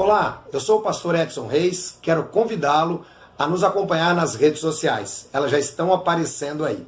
Olá, eu sou o pastor Edson Reis, quero convidá-lo a nos acompanhar nas redes sociais. Elas já estão aparecendo aí.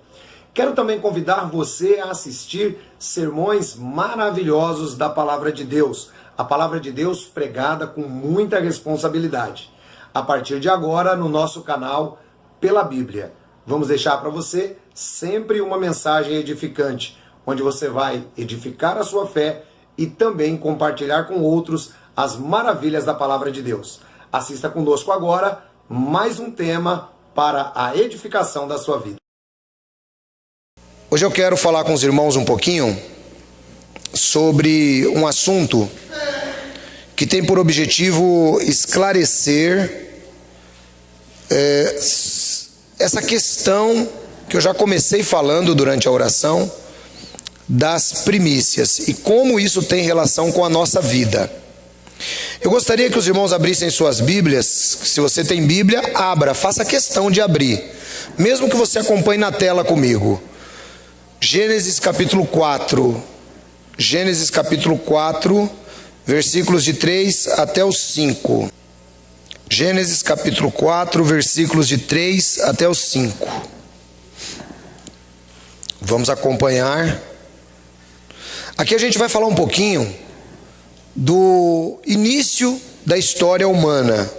Quero também convidar você a assistir sermões maravilhosos da Palavra de Deus. A Palavra de Deus pregada com muita responsabilidade. A partir de agora, no nosso canal Pela Bíblia. Vamos deixar para você sempre uma mensagem edificante, onde você vai edificar a sua fé e também compartilhar com outros as maravilhas da Palavra de Deus. Assista conosco agora mais um tema para a edificação da sua vida. Hoje eu quero falar com os irmãos um pouquinho sobre um assunto que tem por objetivo esclarecer essa questão que eu já comecei falando durante a oração das primícias e como isso tem relação com a nossa vida. Eu gostaria que os irmãos abrissem suas Bíblias. Se você tem Bíblia, abra, faça questão de abrir, mesmo que você acompanhe na tela comigo. Gênesis capítulo 4, Gênesis capítulo 4, versículos de 3 até os 5. Gênesis capítulo 4, versículos de 3 até os 5. Vamos acompanhar. Aqui a gente vai falar um pouquinho do início da história humana.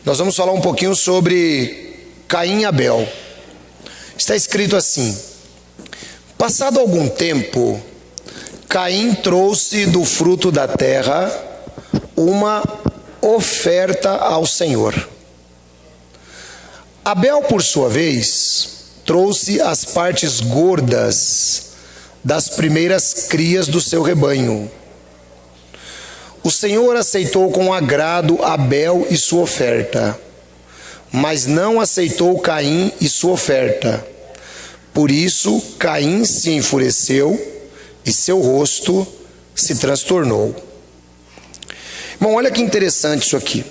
Nós vamos falar um pouquinho sobre Caim e Abel. Está escrito assim: passado algum tempo, Caim trouxe do fruto da terra uma oferta ao Senhor. Abel, por sua vez, trouxe as partes gordas das primeiras crias do seu rebanho. O Senhor aceitou com agrado Abel e sua oferta, mas não aceitou Caim e sua oferta. Por isso, Caim se enfureceu e seu rosto se transtornou. Bom, olha que interessante isso aqui.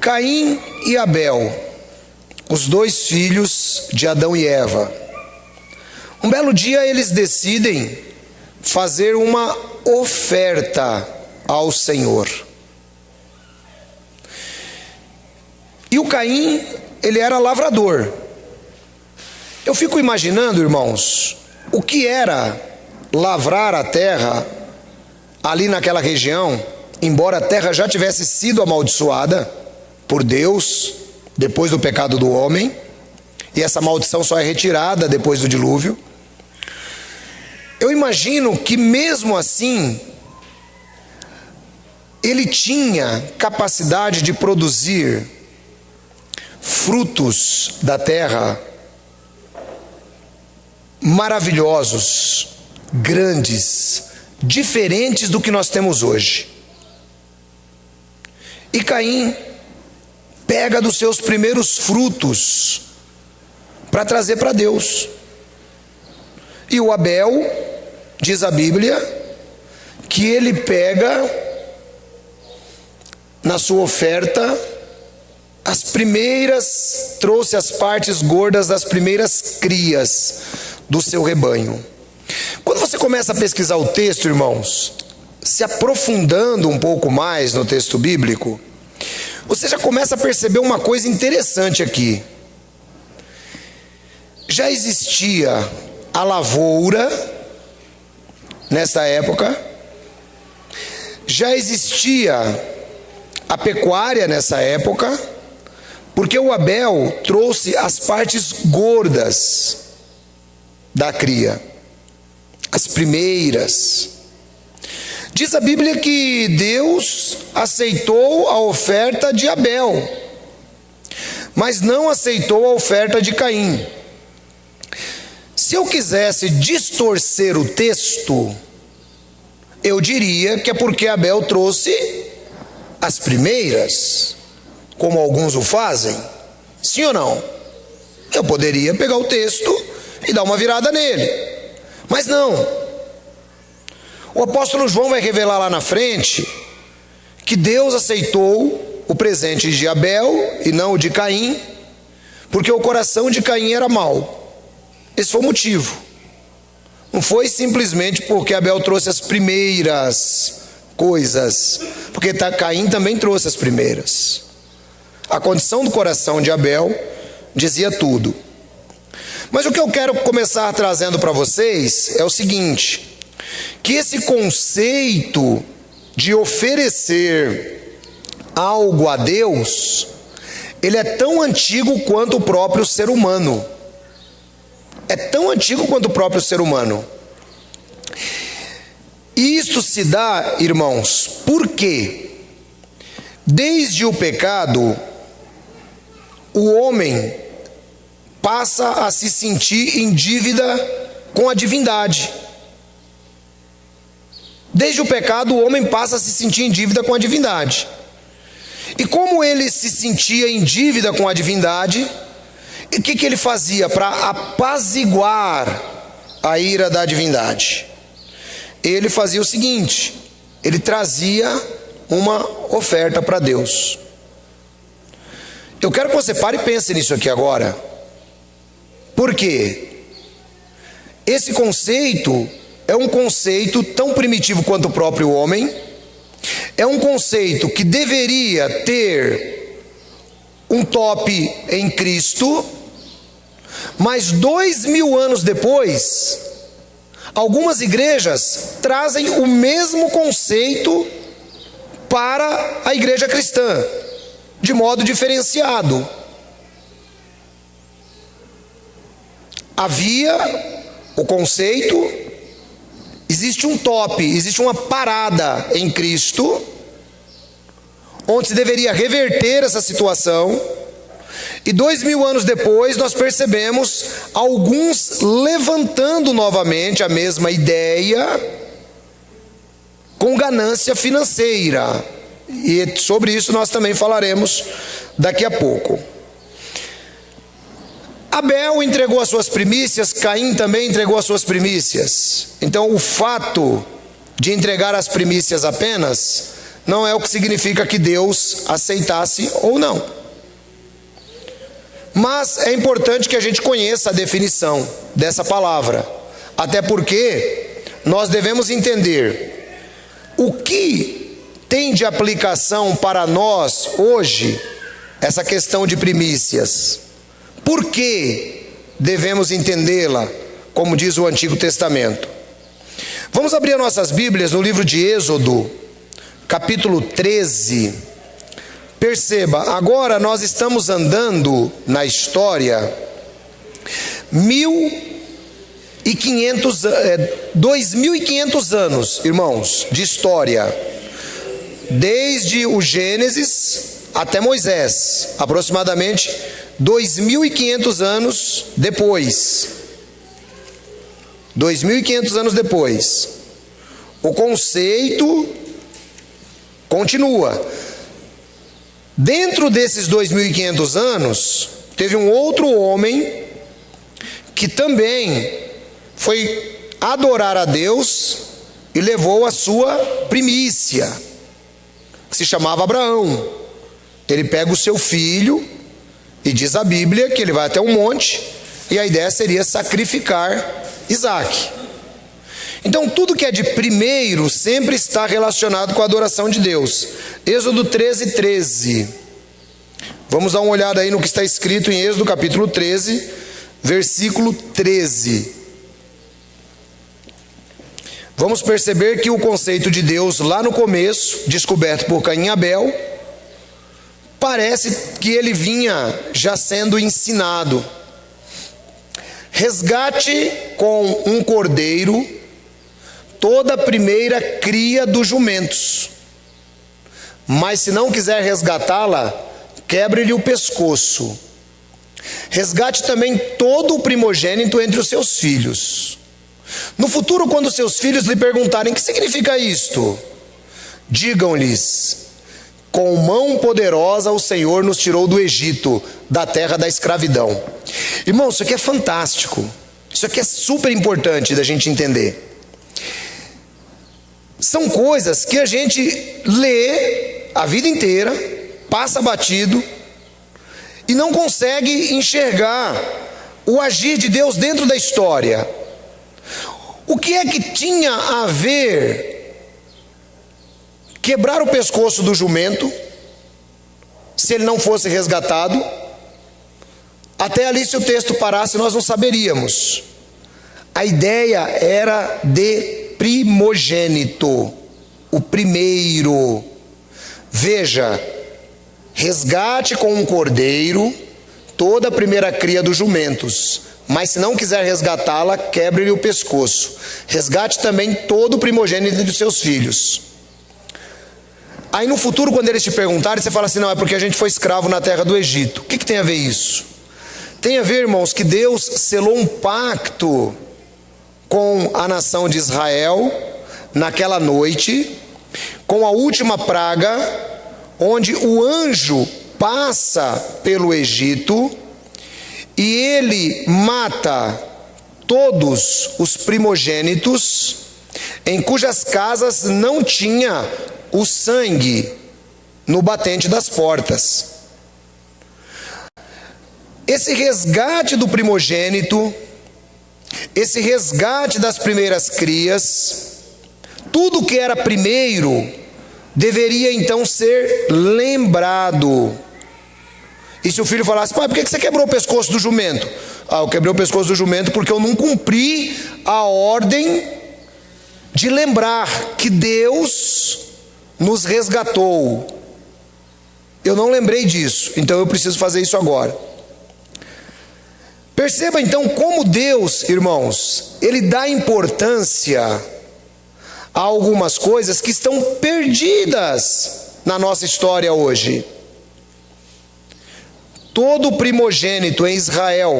Caim e Abel, os dois filhos de Adão e Eva. Um belo dia eles decidem fazer uma oferta ao Senhor. E o Caim, ele era lavrador. Eu fico imaginando, irmãos, o que era lavrar a terra ali naquela região, embora a terra já tivesse sido amaldiçoada por Deus depois do pecado do homem, e essa maldição só é retirada depois do dilúvio. Eu imagino que mesmo assim, ele tinha capacidade de produzir frutos da terra maravilhosos, grandes, diferentes do que nós temos hoje. E Caim pega dos seus primeiros frutos para trazer para Deus. E o Abel, diz a Bíblia, que ele pega na sua oferta as primeiras, trouxe as partes gordas das primeiras crias do seu rebanho. Quando você começa a pesquisar o texto, irmãos, se aprofundando um pouco mais no texto bíblico, você já começa a perceber uma coisa interessante aqui. Já existia a lavoura nessa época, já existia a pecuária nessa época, porque o Abel trouxe as partes gordas da cria, as primeiras. Diz a Bíblia que Deus aceitou a oferta de Abel, mas não aceitou a oferta de Caim. Se eu quisesse distorcer o texto, eu diria que é porque Abel trouxe as primeiras, como alguns o fazem. Sim ou não? Eu poderia pegar o texto e dar uma virada nele, mas não. O apóstolo João vai revelar lá na frente que Deus aceitou o presente de Abel e não o de Caim, porque o coração de Caim era mau. Esse foi o motivo. não foi simplesmente porque Abel trouxe as primeiras coisas, porque Caim também trouxe as primeiras. A condição do coração de Abel dizia tudo. Mas o que eu quero começar trazendo para vocês é o seguinte, que esse conceito de oferecer algo a Deus, ele é tão antigo quanto o próprio ser humano. É tão antigo quanto o próprio ser humano. E isto se dá, irmãos, porque desde o pecado, o homem passa a se sentir em dívida com a divindade. Desde o pecado, o homem passa a se sentir em dívida com a divindade. E como ele se sentia em dívida com a divindade, o que ele fazia para apaziguar a ira da divindade? Ele fazia o seguinte, ele trazia uma oferta para Deus. Eu quero que você pare e pense nisso aqui agora. Por quê? Esse conceito é um conceito tão primitivo quanto o próprio homem, é um conceito que deveria ter um top em Cristo, mas 2000 anos depois, algumas igrejas trazem o mesmo conceito para a igreja cristã, de modo diferenciado. Havia o conceito, existe um top, existe uma parada em Cristo, onde se deveria reverter essa situação, e 2000 anos depois nós percebemos alguns levantando novamente a mesma ideia, com ganância financeira, e sobre isso nós também falaremos daqui a pouco. Abel entregou as suas primícias, Caim também entregou as suas primícias. Então o fato de entregar as primícias apenas não é o que significa que Deus aceitasse ou não. Mas é importante que a gente conheça a definição dessa palavra, até porque nós devemos entender o que tem de aplicação para nós hoje essa questão de primícias. Por que devemos entendê-la, como diz o Antigo Testamento? Vamos abrir nossas Bíblias no livro de Êxodo, capítulo 13. Perceba, agora nós estamos andando na história 2.500 anos, irmãos, de história, desde o Gênesis até Moisés, aproximadamente 2.500 anos depois. 2.500 anos depois, o conceito continua. Dentro desses 2.500 anos, teve um outro homem que também foi adorar a Deus e levou a sua primícia, que se chamava Abraão. Ele pega o seu filho, e diz a Bíblia que ele vai até um monte, e a ideia seria sacrificar Isaque. Então tudo que é de primeiro sempre está relacionado com a adoração de Deus. Êxodo 13:13. Vamos dar uma olhada aí no que está escrito em Êxodo capítulo 13, versículo 13. Vamos perceber que o conceito de Deus lá no começo, descoberto por Caim e Abel, parece que ele vinha já sendo ensinado. Resgate com um cordeiro toda a primeira cria dos jumentos, mas se não quiser resgatá-la, quebre-lhe o pescoço. Resgate também todo o primogênito entre os seus filhos. No futuro, quando seus filhos lhe perguntarem: o que significa isto? Digam-lhes: com mão poderosa o Senhor nos tirou do Egito, da terra da escravidão. Irmão, isso aqui é fantástico. Isso aqui é super importante da gente entender. São coisas que a gente lê a vida inteira, passa batido e não consegue enxergar o agir de Deus dentro da história. O que é que tinha a ver quebrar o pescoço do jumento, se ele não fosse resgatado? Até ali, se o texto parasse, nós não saberíamos. A ideia era de primogênito, o primeiro. Veja, resgate com um cordeiro toda a primeira cria dos jumentos, mas se não quiser resgatá-la, quebre-lhe o pescoço. Resgate também todo o primogênito dos seus filhos. Aí no futuro, quando eles te perguntarem, você fala assim: não, é porque a gente foi escravo na terra do Egito. O que tem a ver isso? Tem a ver, irmãos, que Deus selou um pacto com a nação de Israel naquela noite, com a última praga, onde o anjo passa pelo Egito e ele mata todos os primogênitos em cujas casas não tinha o sangue no batente das portas. Esse resgate do primogênito, esse resgate das primeiras crias, tudo que era primeiro deveria então ser lembrado. E se o filho falasse: pai, por que você quebrou o pescoço do jumento? Eu quebrei o pescoço do jumento porque eu não cumpri a ordem de lembrar que Deus nos resgatou. Eu não lembrei disso, então eu preciso fazer isso agora. Perceba então como Deus, irmãos, Ele dá importância a algumas coisas que estão perdidas na nossa história hoje. Todo primogênito em Israel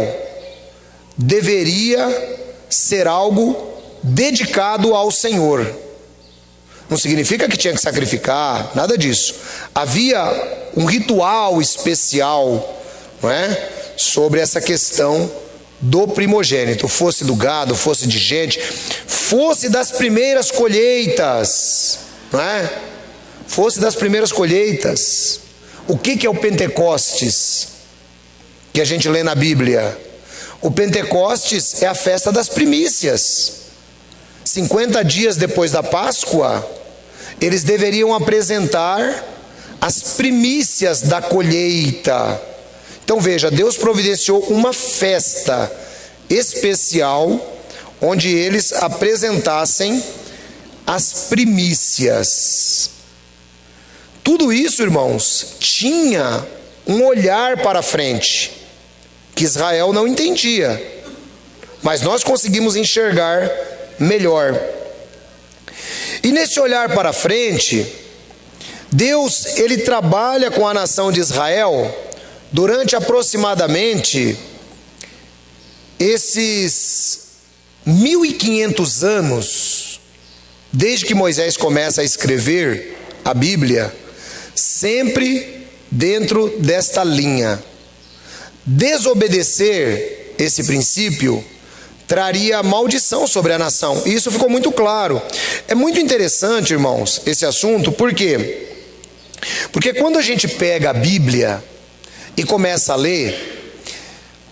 deveria ser algo dedicado ao Senhor. Não significa que tinha que sacrificar, nada disso. Havia um ritual especial, não é? Sobre essa questão do primogênito, fosse do gado, fosse de gente, fosse das primeiras colheitas, não é? Fosse das primeiras colheitas. O que é o Pentecostes que a gente lê na Bíblia? O Pentecostes é a festa das primícias. 50 dias depois da Páscoa, eles deveriam apresentar as primícias da colheita. Então veja, Deus providenciou uma festa especial onde eles apresentassem as primícias. Tudo isso, irmãos, tinha um olhar para frente que Israel não entendia, mas nós conseguimos enxergar melhor. E nesse olhar para frente, Deus, Ele trabalha com a nação de Israel durante aproximadamente esses 1500 anos, desde que Moisés começa a escrever a Bíblia, sempre dentro desta linha. Desobedecer esse princípio traria maldição sobre a nação, e isso ficou muito claro. É muito interessante, irmãos, esse assunto. Por quê? Porque quando a gente pega a Bíblia e começa a ler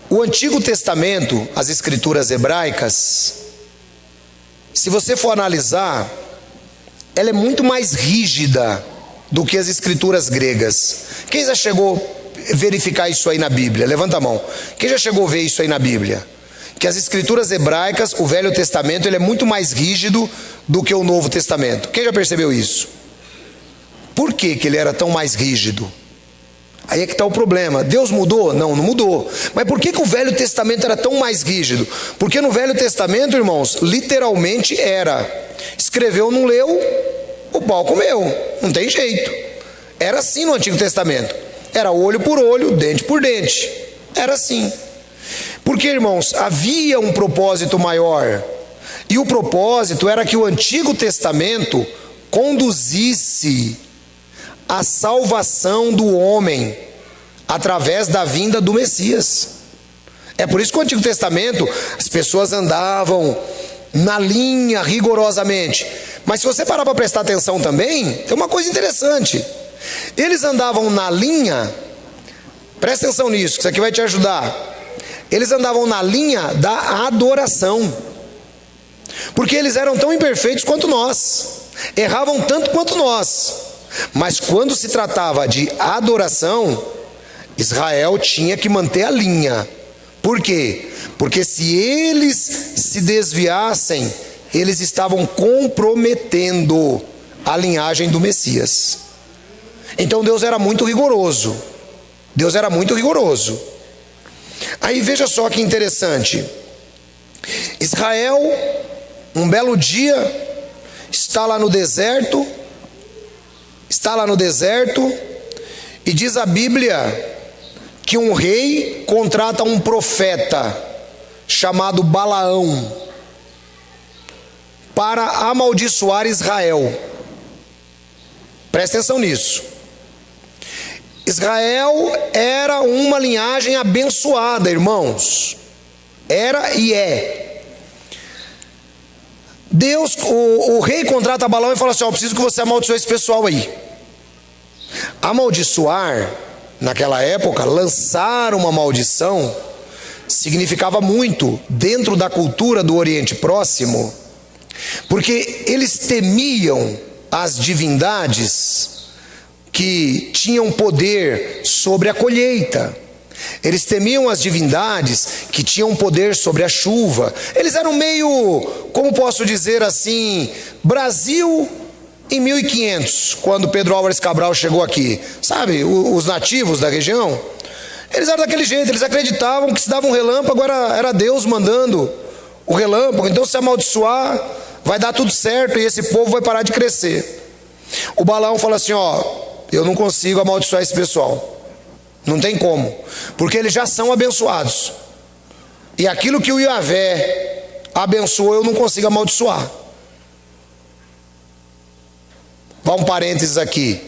o Antigo Testamento, as escrituras hebraicas, se você for analisar, ela é muito mais rígida do que as escrituras gregas. Quem já chegou a verificar isso aí na Bíblia? Levanta a mão. Quem já chegou a ver isso aí na Bíblia? Que as escrituras hebraicas, o Velho Testamento, ele é muito mais rígido do que o Novo Testamento. Quem já percebeu isso? Por que ele era tão mais rígido? Aí é que está o problema. Deus mudou? Não, não mudou. Mas por que o Velho Testamento era tão mais rígido? Porque no Velho Testamento, irmãos, literalmente era: escreveu, não leu, o pau comeu. Não tem jeito. Era assim no Antigo Testamento. Era olho por olho, dente por dente. Era assim. Porque, irmãos, havia um propósito maior. E o propósito era que o Antigo Testamento conduzisse a salvação do homem através da vinda do Messias. É por isso que o Antigo Testamento, as pessoas andavam na linha rigorosamente. Mas se você parar para prestar atenção também, tem uma coisa interessante. Eles andavam na linha, presta atenção nisso, que isso aqui vai te ajudar. Eles andavam na linha da adoração. Porque eles eram tão imperfeitos quanto nós, erravam tanto quanto nós. Mas quando se tratava de adoração, Israel tinha que manter a linha. Por quê? Porque se eles se desviassem, eles estavam comprometendo a linhagem do Messias. Então Deus era muito rigoroso. Deus era muito rigoroso. Aí veja só que interessante. Israel, um belo dia, está lá no deserto, e diz a Bíblia que um rei contrata um profeta chamado Balaão para amaldiçoar Israel. Presta atenção nisso. Israel era uma linhagem abençoada, irmãos. Era e é. Deus, o rei contrata Balaão e fala assim: eu preciso que você amaldiçoe esse pessoal aí. Amaldiçoar, naquela época, lançar uma maldição, significava muito dentro da cultura do Oriente Próximo, porque eles temiam as divindades que tinham poder sobre a colheita. Eles temiam as divindades que tinham poder sobre a chuva. Eles eram meio, como posso dizer assim, Brasil em 1500, quando Pedro Álvares Cabral chegou aqui. Sabe, os nativos da região, eles eram daquele jeito, eles acreditavam que se dava um relâmpago, era Deus mandando o relâmpago. Então se amaldiçoar, vai dar tudo certo e esse povo vai parar de crescer. O Balaão fala assim: eu não consigo amaldiçoar esse pessoal. Não tem como, porque eles já são abençoados. E aquilo que o Yahvé abençoou, eu não consigo amaldiçoar. Vá um parênteses aqui.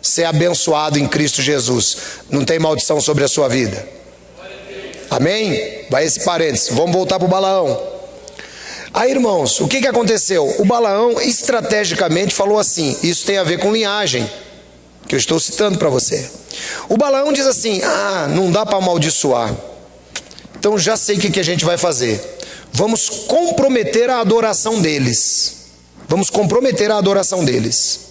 Ser abençoado em Cristo Jesus, não tem maldição sobre a sua vida. Amém? Vai esse parênteses. Vamos voltar para o Balaão. Aí, irmãos, o que aconteceu? O Balaão estrategicamente falou assim: isso tem a ver com linhagem, que eu estou citando para você. O Balaão diz assim: não dá para amaldiçoar. Então já sei o que a gente vai fazer. Vamos comprometer a adoração deles. Vamos comprometer a adoração deles.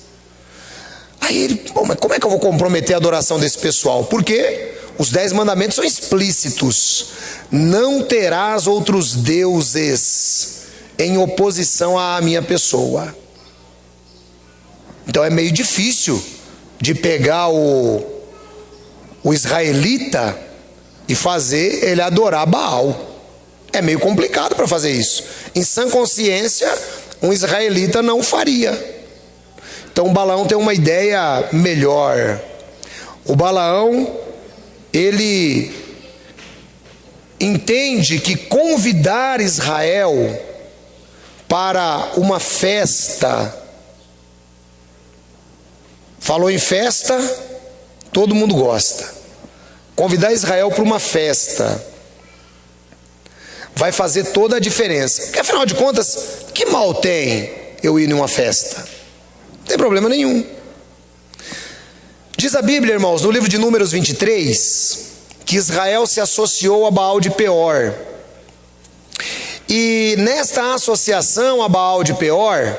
Aí ele: mas como é que eu vou comprometer a adoração desse pessoal? Porque os 10 mandamentos são explícitos. Não terás outros deuses em oposição à minha pessoa. Então é meio difícil de pegar o israelita e fazer ele adorar Baal. É meio complicado para fazer isso. Em sã consciência, um israelita não faria. Então o Balaão tem uma ideia melhor. O Balaão, ele entende que convidar Israel para uma festa, falou em festa, todo mundo gosta. Convidar Israel para uma festa vai fazer toda a diferença. Porque afinal de contas, que mal tem eu ir em uma festa? Não tem problema nenhum. Diz a Bíblia, irmãos, no livro de Números 23, que Israel se associou a Baal de Peor. E nesta associação a Baal de Peor,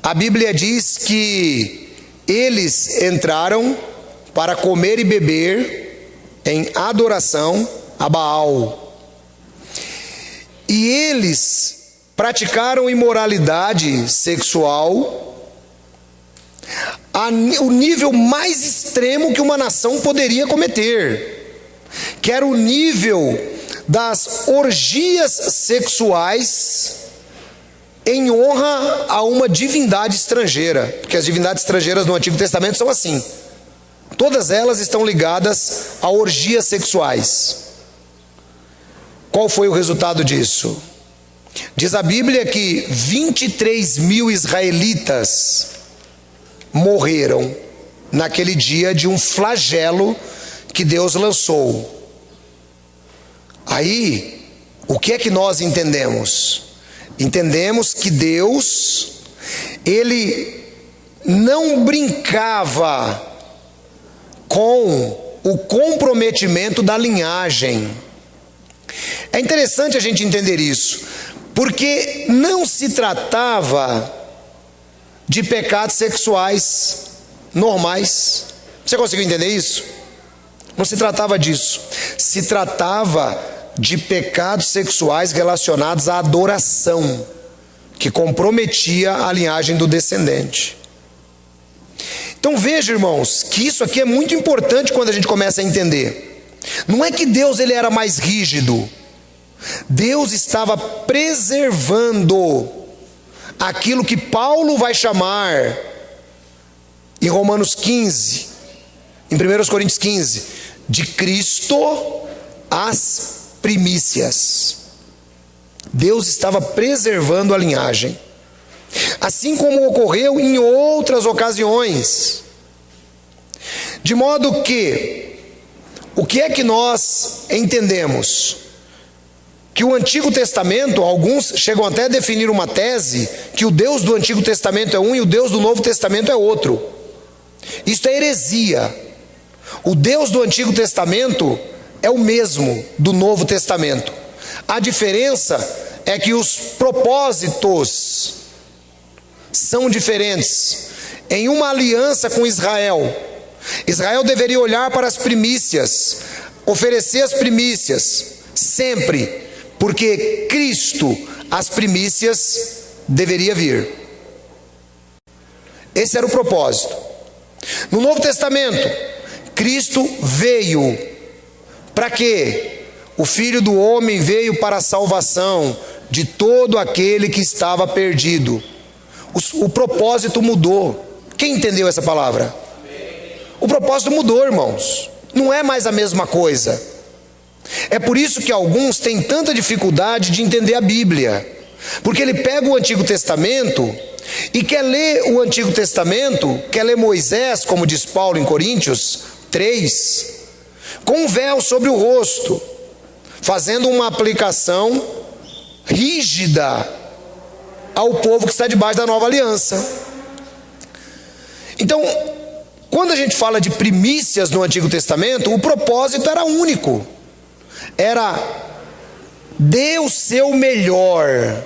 a Bíblia diz que eles entraram para comer e beber em adoração a Baal. E eles praticaram imoralidade sexual o nível mais extremo que uma nação poderia cometer, que era o nível das orgias sexuais em honra a uma divindade estrangeira, porque as divindades estrangeiras no Antigo Testamento são assim. Todas elas estão ligadas a orgias sexuais. Qual foi o resultado disso? Diz a Bíblia que 23 mil israelitas morreram naquele dia de um flagelo que Deus lançou. Aí, o que é que nós entendemos? Entendemos que Deus, ele não brincava com o comprometimento da linhagem. É interessante a gente entender isso, Porque não se tratava de pecados sexuais normais. Você conseguiu entender isso? Não se tratava disso. Se tratava de pecados sexuais relacionados à adoração, que comprometia a linhagem do descendente. Então veja, irmãos, que isso aqui é muito importante quando a gente começa a entender. Não é que Deus ele era mais rígido. Deus estava preservando aquilo que Paulo vai chamar em Romanos 15, em 1 Coríntios 15, de Cristo as primícias. Deus estava preservando a linhagem, assim como ocorreu em outras ocasiões. De modo que, o que é que nós entendemos? Que o Antigo Testamento, alguns chegam até a definir uma tese, que o Deus do Antigo Testamento é um e o Deus do Novo Testamento é outro. Isto é heresia. O Deus do Antigo Testamento é o mesmo do Novo Testamento. A diferença é que os propósitos são diferentes. Em uma aliança com Israel, Israel deveria olhar para as primícias, oferecer as primícias, sempre, porque Cristo, as primícias, deveria vir. Esse era o propósito. No Novo Testamento, Cristo veio para quê? O Filho do Homem veio para a salvação de todo aquele que estava perdido. O propósito mudou. Quem entendeu essa palavra? O propósito mudou, irmãos. Não é mais a mesma coisa. É por isso que alguns têm tanta dificuldade de entender a Bíblia, porque ele pega o Antigo Testamento e quer ler o Antigo Testamento, quer ler Moisés, como diz Paulo em Coríntios 3, com um véu sobre o rosto, fazendo uma aplicação rígida ao povo que está debaixo da nova aliança. Então, quando a gente fala de primícias no Antigo Testamento, o propósito era único. Era dê o seu melhor,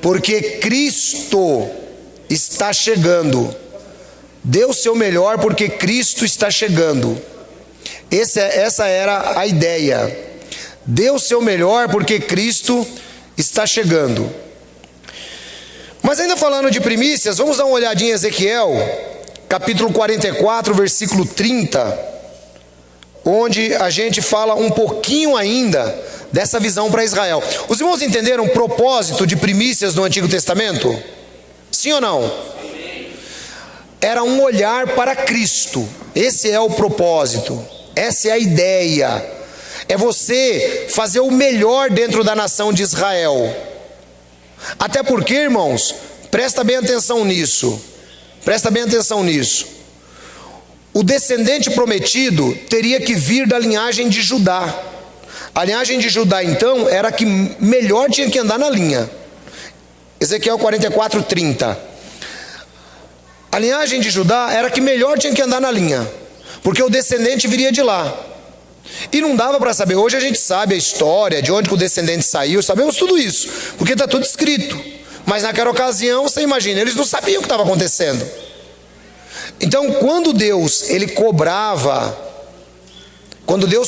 porque Cristo está chegando. Dê o seu melhor, porque Cristo está chegando. Essa era a ideia. Dê o seu melhor, porque Cristo está chegando. Mas ainda falando de primícias, vamos dar uma olhadinha em Ezequiel, capítulo 44, versículo 30. Onde a gente fala um pouquinho ainda dessa visão para Israel. Os irmãos entenderam o propósito de primícias no Antigo Testamento? Sim ou não? Era um olhar para Cristo. Esse é o propósito. Essa é a ideia. É você fazer o melhor dentro da nação de Israel. Até porque, irmãos, presta bem atenção nisso. Presta bem atenção nisso. O descendente prometido teria que vir da linhagem de Judá. A linhagem de Judá, então, era a que melhor tinha que andar na linha. Ezequiel 44, 30. A linhagem de Judá era a que melhor tinha que andar na linha, porque o descendente viria de lá. E não dava para saber. Hoje a gente sabe a história, de onde que o descendente saiu, sabemos tudo isso, porque está tudo escrito. Mas naquela ocasião, você imagina, eles não sabiam o que estava acontecendo. Então, quando Deus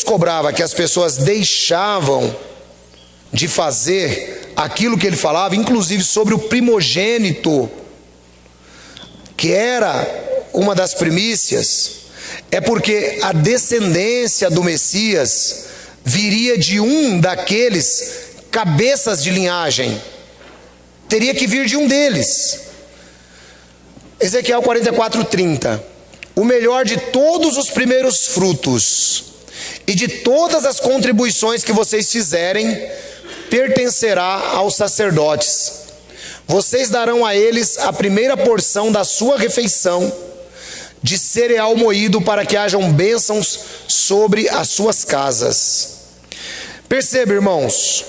cobrava que as pessoas deixavam de fazer aquilo que ele falava, inclusive sobre o primogênito, que era uma das primícias, é porque a descendência do Messias viria de um daqueles cabeças de linhagem, teria que vir de um deles. Ezequiel 44, 30. O melhor de todos os primeiros frutos e de todas as contribuições que vocês fizerem pertencerá aos sacerdotes. Vocês darão a eles a primeira porção da sua refeição de cereal moído, para que hajam bênçãos sobre as suas casas. Perceba, irmãos,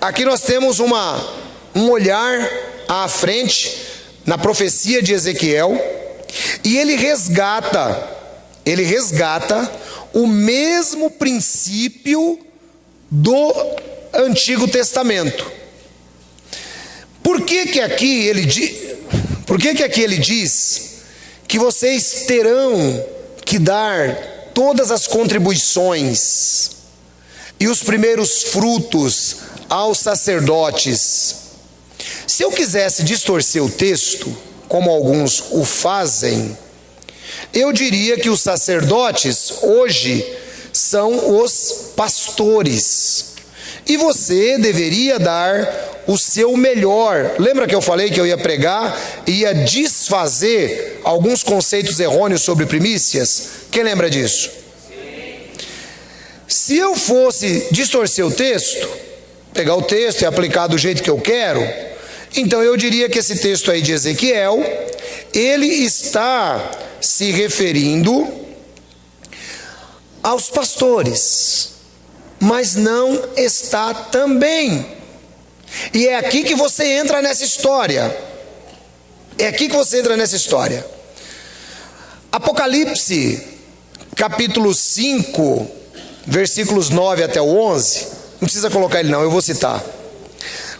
aqui nós temos um olhar à frente na profecia de Ezequiel, e ele resgata o mesmo princípio do Antigo Testamento. Por que aqui ele diz que vocês terão que dar todas as contribuições e os primeiros frutos aos sacerdotes? Se eu quisesse distorcer o texto, como alguns o fazem, eu diria que os sacerdotes hoje são os pastores, e você deveria dar o seu melhor. Lembra que eu falei que eu ia pregar e ia desfazer alguns conceitos errôneos sobre primícias? Quem lembra disso? Se eu fosse distorcer o texto, pegar o texto e aplicar do jeito que eu quero, então eu diria que esse texto aí de Ezequiel, ele está se referindo aos pastores, mas não está também. E é aqui que você entra nessa história. Apocalipse, capítulo 5, versículos 9 até o 11. Não precisa colocar ele não, eu vou citar.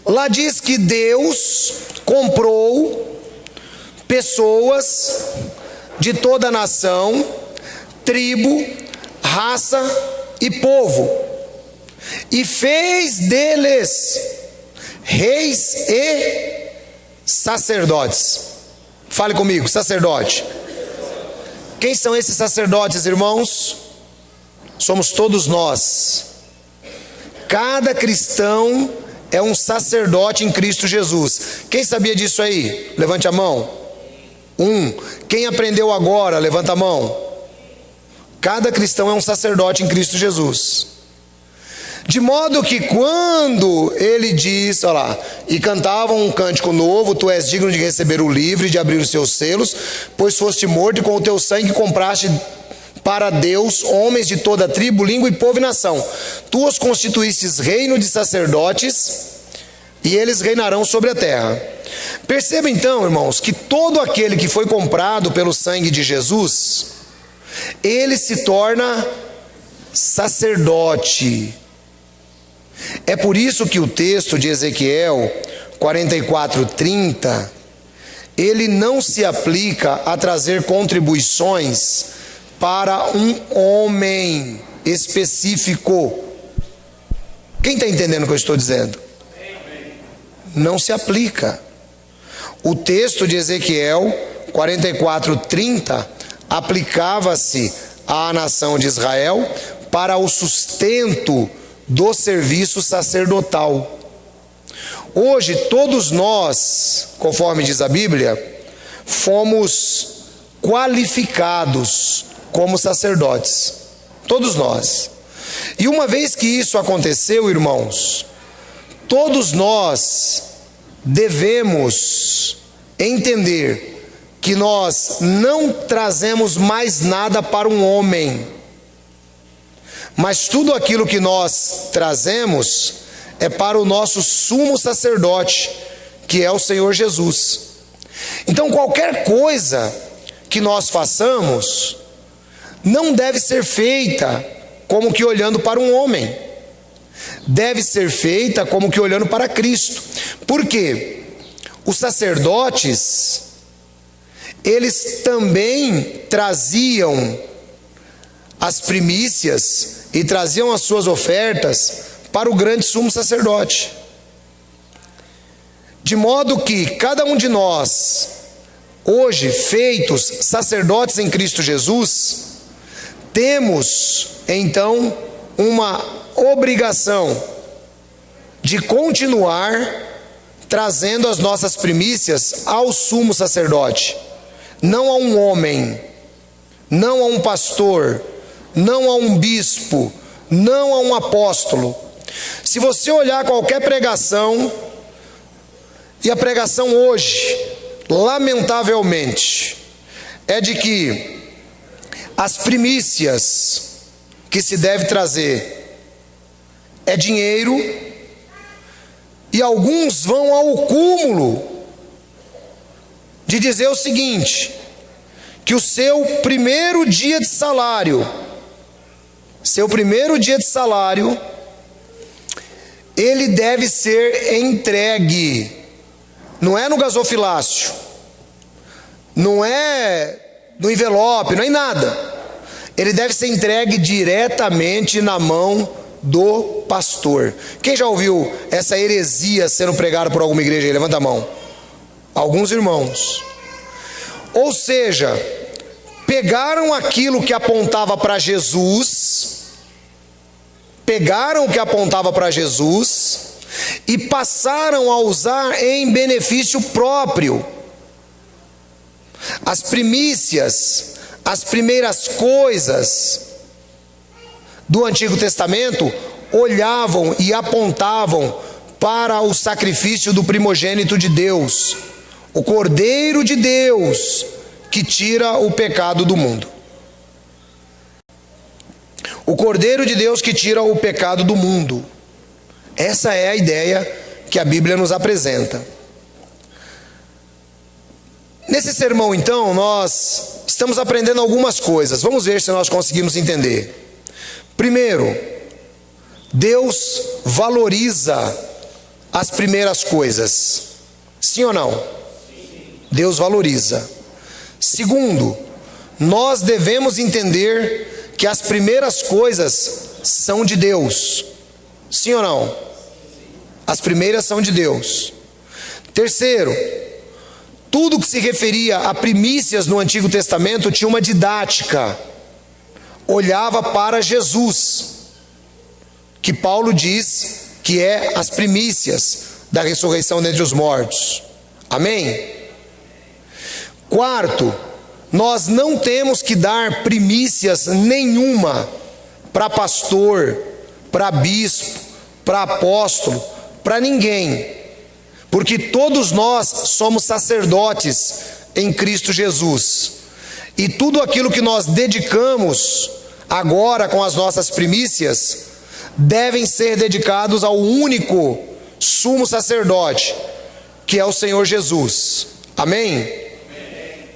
Lá diz que Deus comprou pessoas de toda a nação, tribo, raça e povo, e fez deles reis e sacerdotes. Fale comigo, sacerdote. Quem são esses sacerdotes, irmãos? Somos todos nós. Cada cristão é um sacerdote em Cristo Jesus. Quem sabia disso aí? Levante a mão. Quem aprendeu agora? Levanta a mão. Cada cristão é um sacerdote em Cristo Jesus. De modo que quando ele diz, olha lá, e cantavam um cântico novo, tu és digno de receber o livro e de abrir os seus selos, pois foste morto e com o teu sangue compraste para Deus homens de toda tribo, língua e povo e nação. Tu os constituístes reino de sacerdotes, e eles reinarão sobre a terra. Perceba então, irmãos, que todo aquele que foi comprado pelo sangue de Jesus, ele se torna sacerdote. É por isso que o texto de Ezequiel 44:30, ele não se aplica a trazer contribuições para um homem específico. Quem está entendendo o que eu estou dizendo? Não se aplica. O texto de Ezequiel 44:30 aplicava-se à nação de Israel para o sustento do serviço sacerdotal. Hoje todos nós, conforme diz a Bíblia, fomos qualificados como sacerdotes. Todos nós. E uma vez que isso aconteceu, irmãos, todos nós devemos entender que nós não trazemos mais nada para um homem, mas tudo aquilo que nós trazemos é para o nosso sumo sacerdote, que é o Senhor Jesus. Então qualquer coisa que nós façamos não deve ser feita como que olhando para um homem, deve ser feita como que olhando para Cristo. Por quê? Os sacerdotes, eles também traziam as primícias e traziam as suas ofertas para o grande sumo sacerdote. De modo que cada um de nós, hoje feitos sacerdotes em Cristo Jesus, temos então uma obrigação de continuar trazendo as nossas primícias ao sumo sacerdote, não a um homem, não a um pastor, não a um bispo, não a um apóstolo. Se você olhar qualquer pregação, e a pregação hoje, lamentavelmente, é de que as primícias que se deve trazer é dinheiro, e alguns vão ao cúmulo de dizer o seguinte, que o seu primeiro dia de salário, ele deve ser entregue não é no gasofilácio, não é no envelope, não é em nada. Ele deve ser entregue diretamente na mão do pastor. Quem já ouviu essa heresia sendo pregada por alguma igreja aí? Levanta a mão. Alguns irmãos. Ou seja, pegaram aquilo que apontava para Jesus, e passaram a usar em benefício próprio. As primícias, as primeiras coisas do Antigo Testamento olhavam e apontavam para o sacrifício do primogênito de Deus, o Cordeiro de Deus, que tira o pecado do mundo. O Cordeiro de Deus que tira o pecado do mundo. Essa é a ideia que a Bíblia nos apresenta. Nesse sermão, então, nós estamos aprendendo algumas coisas. Vamos ver se nós conseguimos entender. Primeiro, Deus valoriza as primeiras coisas. Sim ou não? Deus valoriza. Segundo, nós devemos entender que as primeiras coisas são de Deus. Sim ou não? As primeiras são de Deus. Terceiro, tudo que se referia a primícias no Antigo Testamento tinha uma didática. Olhava para Jesus, que Paulo diz que é as primícias da ressurreição dentre os mortos. Amém? Quarto, nós não temos que dar primícias nenhuma para pastor, para bispo, para apóstolo, para ninguém, porque todos nós somos sacerdotes em Cristo Jesus, e tudo aquilo que nós dedicamos agora com as nossas primícias devem ser dedicados ao único sumo sacerdote, que é o Senhor Jesus. Amém?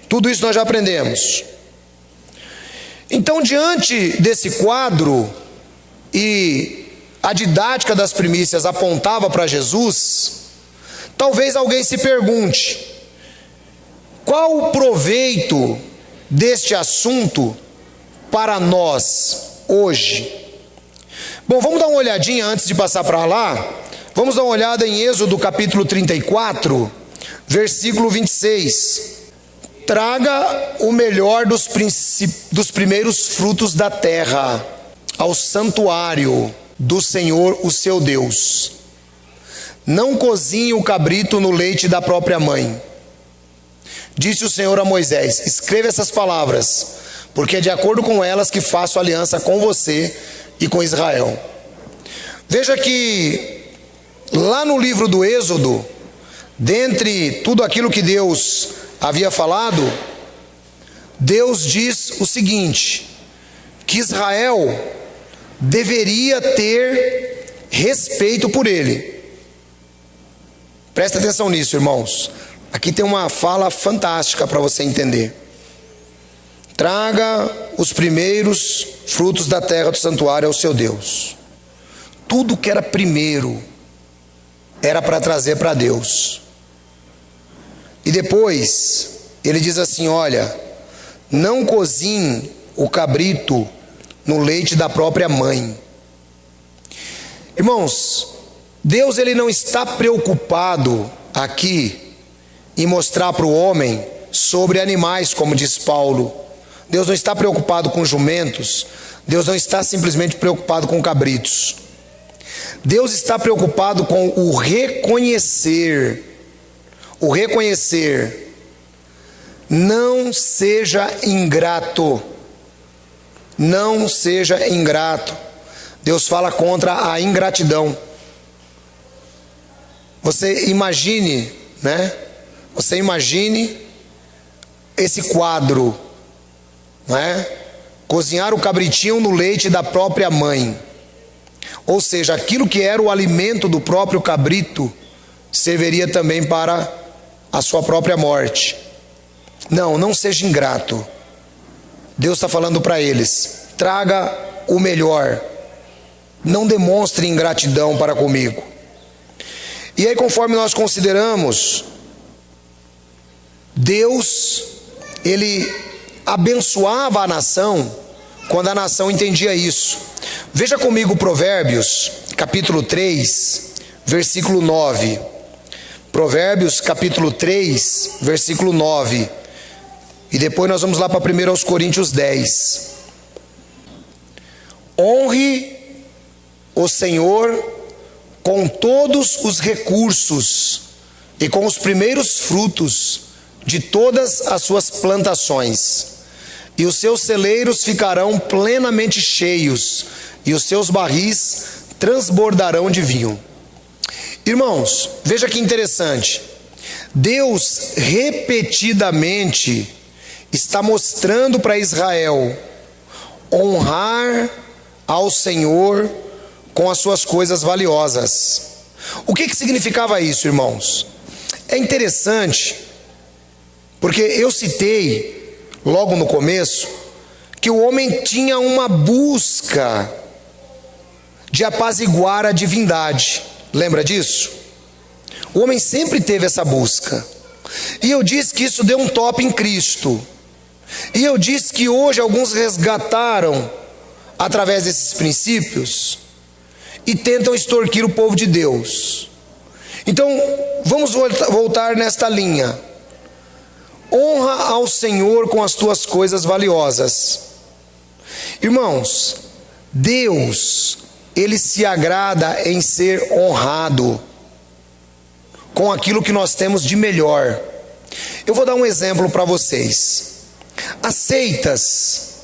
Tudo isso nós já aprendemos. Então, diante desse quadro, e a didática das primícias apontava para Jesus, talvez alguém se pergunte: qual o proveito deste assunto para nós hoje? Bom, vamos dar uma olhadinha antes de passar para lá. Vamos dar uma olhada em Êxodo capítulo 34, versículo 26. Traga o melhor dos primeiros frutos da terra ao santuário do Senhor, o seu Deus. Não cozinhe o cabrito no leite da própria mãe. Disse o Senhor a Moisés: escreva essas palavras, porque é de acordo com elas que faço aliança com você e com Israel. Veja que lá no livro do Êxodo, dentre tudo aquilo que Deus havia falado, Deus diz o seguinte: que Israel deveria ter respeito por ele. Presta atenção nisso, irmãos. Aqui tem uma fala fantástica para você entender. Traga os primeiros frutos da terra do santuário ao seu Deus. Tudo que era primeiro era para trazer para Deus. E depois ele diz assim: olha, não cozinhe o cabrito no leite da própria mãe. Irmãos, Deus ele não está preocupado aqui em mostrar para o homem sobre animais, como diz Paulo. Deus não está preocupado com jumentos. Deus não está simplesmente preocupado com cabritos. Deus está preocupado com o reconhecer. O reconhecer. Não seja ingrato. Não seja ingrato. Deus fala contra a ingratidão. Você imagine, né? Você imagine esse quadro, né? Cozinhar o cabritinho no leite da própria mãe. Ou seja, aquilo que era o alimento do próprio cabrito serviria também para a sua própria morte. Não, não seja ingrato. Deus está falando para eles: traga o melhor. Não demonstre ingratidão para comigo. E aí, conforme nós consideramos Deus, ele abençoava a nação quando a nação entendia isso. Veja comigo Provérbios, capítulo 3, versículo 9. Provérbios, capítulo 3, versículo 9. E depois nós vamos lá para 1 Coríntios 10. Honre o Senhor com todos os recursos e com os primeiros frutos de todas as suas plantações, e os seus celeiros ficarão plenamente cheios, e os seus barris transbordarão de vinho. Irmãos, veja que interessante. Deus repetidamente está mostrando para Israel honrar ao Senhor com as suas coisas valiosas. O que significava isso, irmãos? É interessante, porque eu citei logo no começo que o homem tinha uma busca de apaziguar a divindade. Lembra disso? O homem sempre teve essa busca. E eu disse que isso deu um top em Cristo. E eu disse que hoje alguns resgataram através desses princípios e tentam extorquir o povo de Deus. Então, vamos voltar nesta linha. Honra ao Senhor com as tuas coisas valiosas. Irmãos, Deus, Ele se agrada em ser honrado com aquilo que nós temos de melhor. Eu vou dar um exemplo para vocês. As seitas,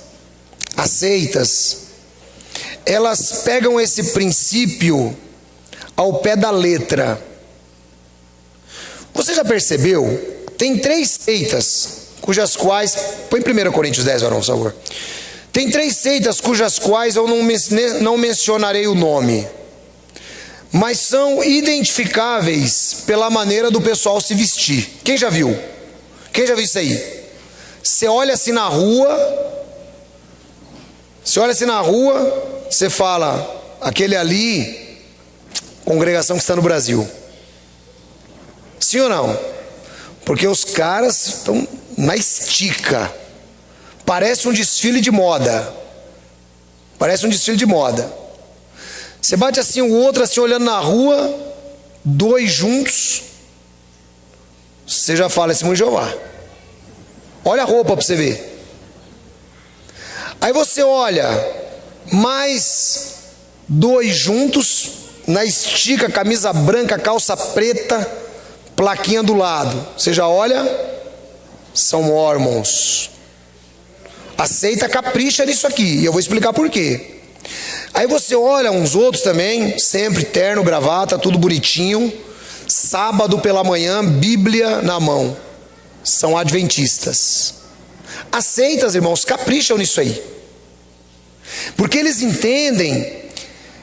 elas pegam esse princípio ao pé da letra. Você já percebeu? Tem 3 seitas, cujas quais... Põe 1 Coríntios 10, varão, por favor. Tem 3 seitas cujas quais eu não mencionarei o nome, mas são identificáveis pela maneira do pessoal se vestir. Quem já viu? Quem já viu isso aí? Você olha assim na rua, você fala, aquele ali, congregação que está no Brasil. Sim ou não? Porque os caras estão na estica. Parece um desfile de moda. Você bate assim o outro, assim olhando na rua, 2 juntos, você já fala, esse mundo de Jeová. Olha a roupa para você ver. Aí você olha, mais 2 juntos, na estica, camisa branca, calça preta, plaquinha do lado. Você já olha, são mormons. A seita capricha nisso aqui, e eu vou explicar por quê. Aí você olha uns outros também, sempre terno, gravata, tudo bonitinho. Sábado pela manhã, Bíblia na mão. São adventistas. As seitas, irmãos, capricham nisso aí. Porque eles entendem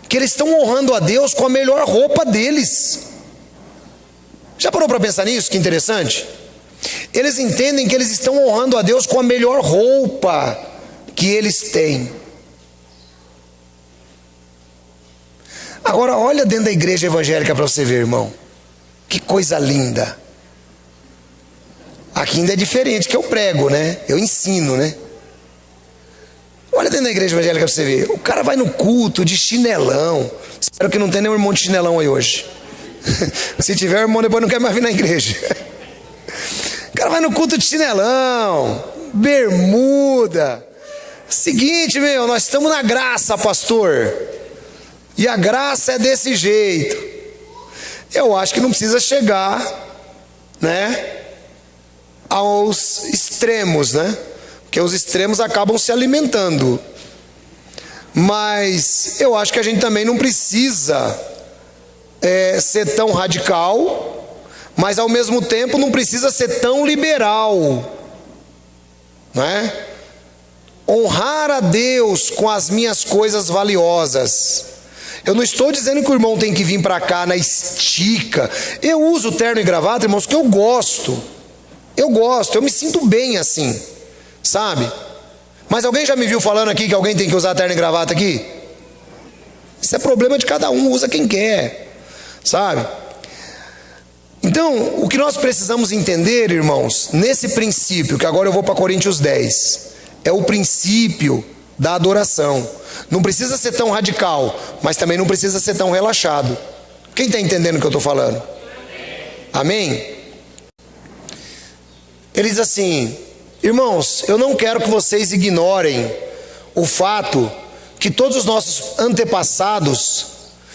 que eles estão honrando a Deus com a melhor roupa deles. Já parou para pensar nisso? Que interessante. Eles entendem que eles estão honrando a Deus com a melhor roupa que eles têm. Agora olha dentro da igreja evangélica para você ver, irmão. Que coisa linda. Aqui ainda é diferente, que eu prego, né? Eu ensino, né? Olha dentro da igreja evangélica para você ver. O cara vai no culto de chinelão. Espero que não tenha nenhum irmão de chinelão aí hoje. Se tiver, irmão, depois não quer mais vir na igreja. O cara vai no culto de chinelão, bermuda. Seguinte, meu, nós estamos na graça, pastor. E a graça é desse jeito. Eu acho que não precisa chegar, né, aos extremos, né? Porque os extremos acabam se alimentando. Mas eu acho que a gente também não precisa ser tão radical, mas ao mesmo tempo não precisa ser tão liberal, não é? Honrar a Deus com as minhas coisas valiosas. Eu não estou dizendo que o irmão tem que vir para cá na estica. Eu uso terno e gravata, irmãos, que eu gosto. Eu me sinto bem assim, sabe? Mas alguém já me viu falando aqui que alguém tem que usar terno e gravata aqui? Isso é problema de cada um, usa quem quer, sabe? Então, o que nós precisamos entender, irmãos, nesse princípio, que agora eu vou para Coríntios 10, é o princípio da adoração. Não precisa ser tão radical, mas também não precisa ser tão relaxado. Quem está entendendo o que eu estou falando? Amém? Ele diz assim: irmãos, eu não quero que vocês ignorem o fato que todos os nossos antepassados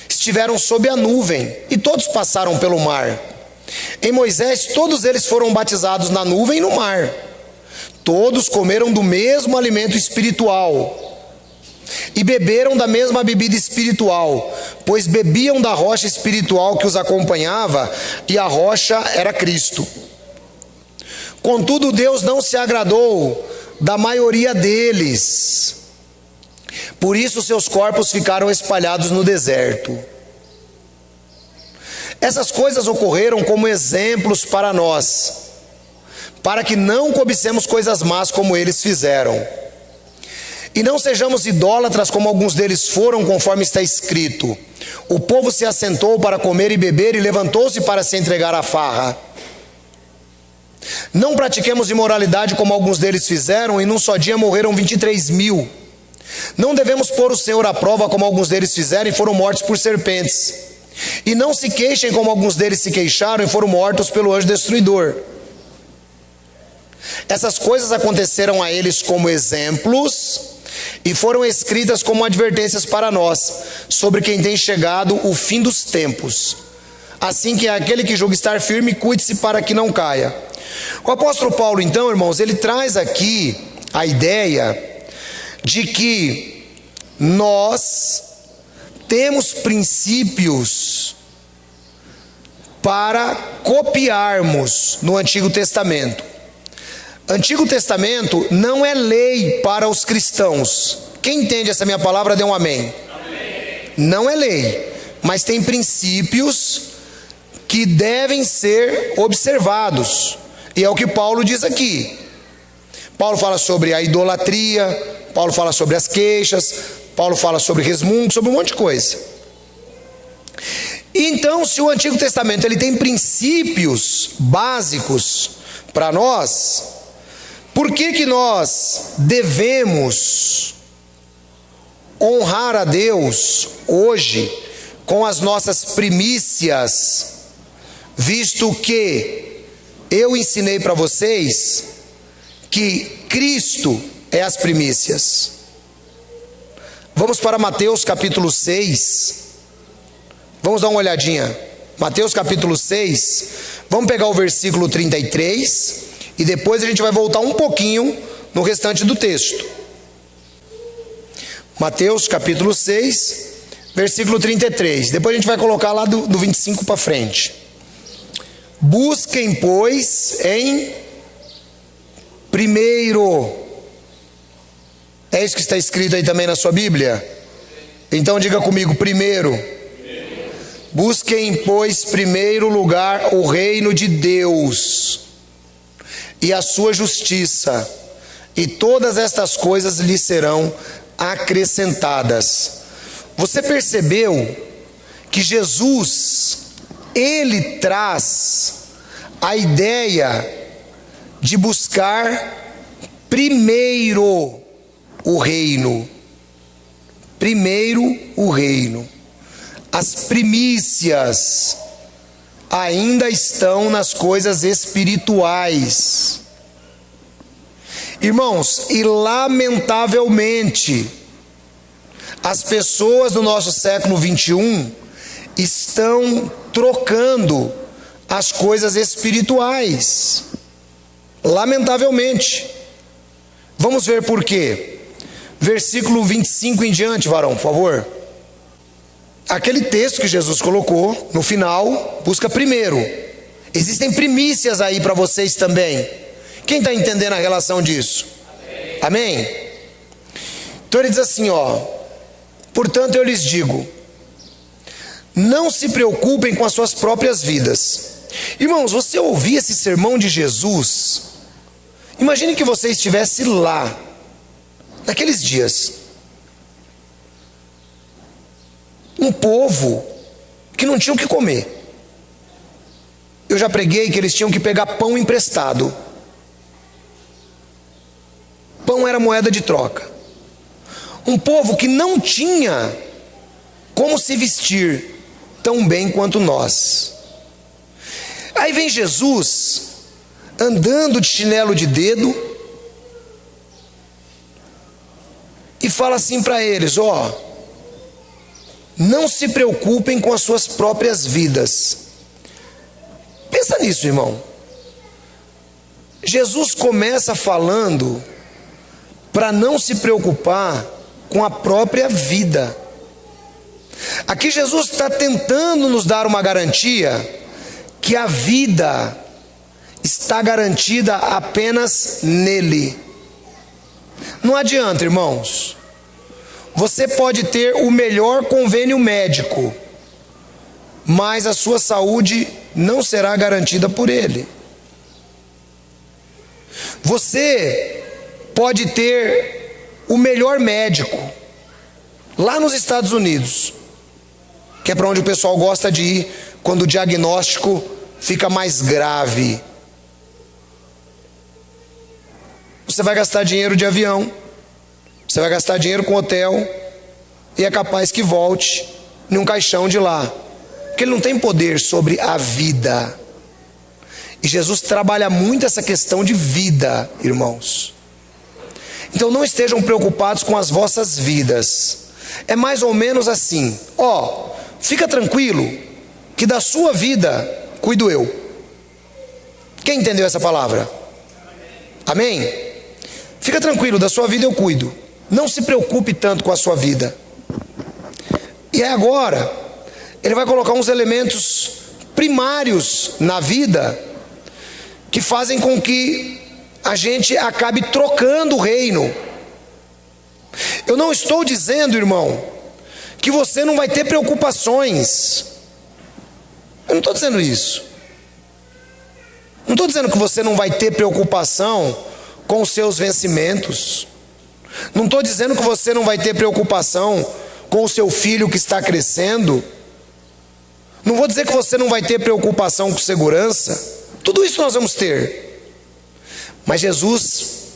estiveram sob a nuvem e todos passaram pelo mar. Em Moisés, todos eles foram batizados na nuvem e no mar. Todos comeram do mesmo alimento espiritual e beberam da mesma bebida espiritual, pois bebiam da rocha espiritual que os acompanhava, e a rocha era Cristo. Contudo, Deus não se agradou da maioria deles. Por isso seus corpos ficaram espalhados no deserto. Essas coisas ocorreram como exemplos para nós, para que não cobicemos coisas más como eles fizeram. E não sejamos idólatras como alguns deles foram, conforme está escrito: o povo se assentou para comer e beber e levantou-se para se entregar à farra. Não pratiquemos imoralidade como alguns deles fizeram, e num só dia morreram 23.000. Não devemos pôr o Senhor à prova como alguns deles fizeram e foram mortos por serpentes. E não se queixem como alguns deles se queixaram e foram mortos pelo anjo destruidor. Essas coisas aconteceram a eles como exemplos e foram escritas como advertências para nós, sobre quem tem chegado o fim dos tempos. Assim que aquele que julga estar firme, cuide-se para que não caia. O apóstolo Paulo, então, irmãos, ele traz aqui a ideia de que nós temos princípios para copiarmos no Antigo Testamento. Antigo Testamento não é lei para os cristãos. Quem entende essa minha palavra, dê um amém. Amém. Não é lei, mas tem princípios que devem ser observados. E é o que Paulo diz aqui. Paulo fala sobre a idolatria, Paulo fala sobre as queixas, Paulo fala sobre resmungo, sobre um monte de coisa. Então, se o Antigo Testamento ele tem princípios básicos para nós, por que nós devemos honrar a Deus hoje com as nossas primícias, visto que eu ensinei para vocês que Cristo é as primícias? Vamos para Mateus capítulo 6. Vamos dar uma olhadinha. Mateus capítulo 6. Vamos pegar o versículo 33 e depois a gente vai voltar um pouquinho no restante do texto. Mateus capítulo 6, versículo 33. Depois a gente vai colocar lá do 25 para frente. Busquem, pois, em primeiro. É isso que está escrito aí também na sua Bíblia? Então diga comigo: primeiro. Busquem, pois, primeiro lugar o reino de Deus e a sua justiça, e todas estas coisas lhe serão acrescentadas. Você percebeu que Jesus, ele traz a ideia de buscar primeiro o reino. Primeiro o reino. As primícias ainda estão nas coisas espirituais. Irmãos, e lamentavelmente, as pessoas do nosso século 21 estão trocando as coisas espirituais. Lamentavelmente. Vamos ver por quê. Versículo 25 em diante, varão, por favor. Aquele texto que Jesus colocou no final, busca primeiro. Existem primícias aí para vocês também. Quem está entendendo a relação disso? Amém? Então ele diz assim, portanto eu lhes digo, não se preocupem com as suas próprias vidas. Irmãos, você ouvir esse sermão de Jesus, imagine que você estivesse lá, naqueles dias. Um povo que não tinha o que comer. eu já preguei que eles tinham que pegar pão emprestado. Pão era moeda de troca. Um povo que não tinha como se vestir tão bem quanto nós. Aí vem Jesus, andando de chinelo de dedo, e fala assim para eles: ó, não se preocupem com as suas próprias vidas. Pensa nisso, irmão. Jesus começa falando para não se preocupar com a própria vida. Aqui Jesus está tentando nos dar uma garantia que a vida está garantida apenas nele. Não adianta, irmãos. Você pode ter o melhor convênio médico, mas a sua saúde não será garantida por ele. Você pode ter o melhor médico lá nos Estados Unidos, que é para onde o pessoal gosta de ir quando o diagnóstico fica mais grave. Você vai gastar dinheiro de avião, você vai gastar dinheiro com hotel, e é capaz que volte em um caixão de lá, porque ele não tem poder sobre a vida. E Jesus trabalha muito essa questão de vida, irmãos. Então não estejam preocupados com as vossas vidas. É mais ou menos assim: ó, fica tranquilo que da sua vida cuido eu. Quem entendeu essa palavra? Amém? Fica tranquilo, da sua vida eu cuido. Não se preocupe tanto com a sua vida. E aí agora, ele vai colocar uns elementos primários na vida que fazem com que a gente acabe trocando o reino. Eu não estou dizendo, irmão, que você não vai ter preocupações. Eu não estou dizendo isso. Não estou dizendo que você não vai ter preocupação com os seus vencimentos. Não estou dizendo que você não vai ter preocupação com o seu filho que está crescendo. Não vou dizer que você não vai ter preocupação com segurança. Tudo isso nós vamos ter. Mas Jesus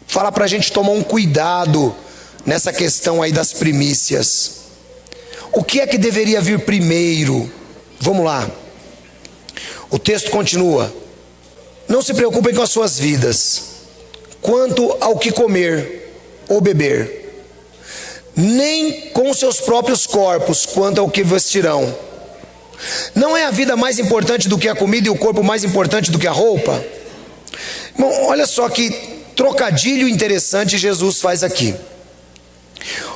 fala para a gente tomar um cuidado nessa questão aí das primícias. O que é que deveria vir primeiro? Vamos lá. O texto continua: não se preocupem com as suas vidas, quanto ao que comer ou beber, nem com seus próprios corpos, quanto ao que vestirão. Não é a vida mais importante do que a comida e o corpo mais importante do que a roupa? Bom, olha só que trocadilho interessante Jesus faz aqui.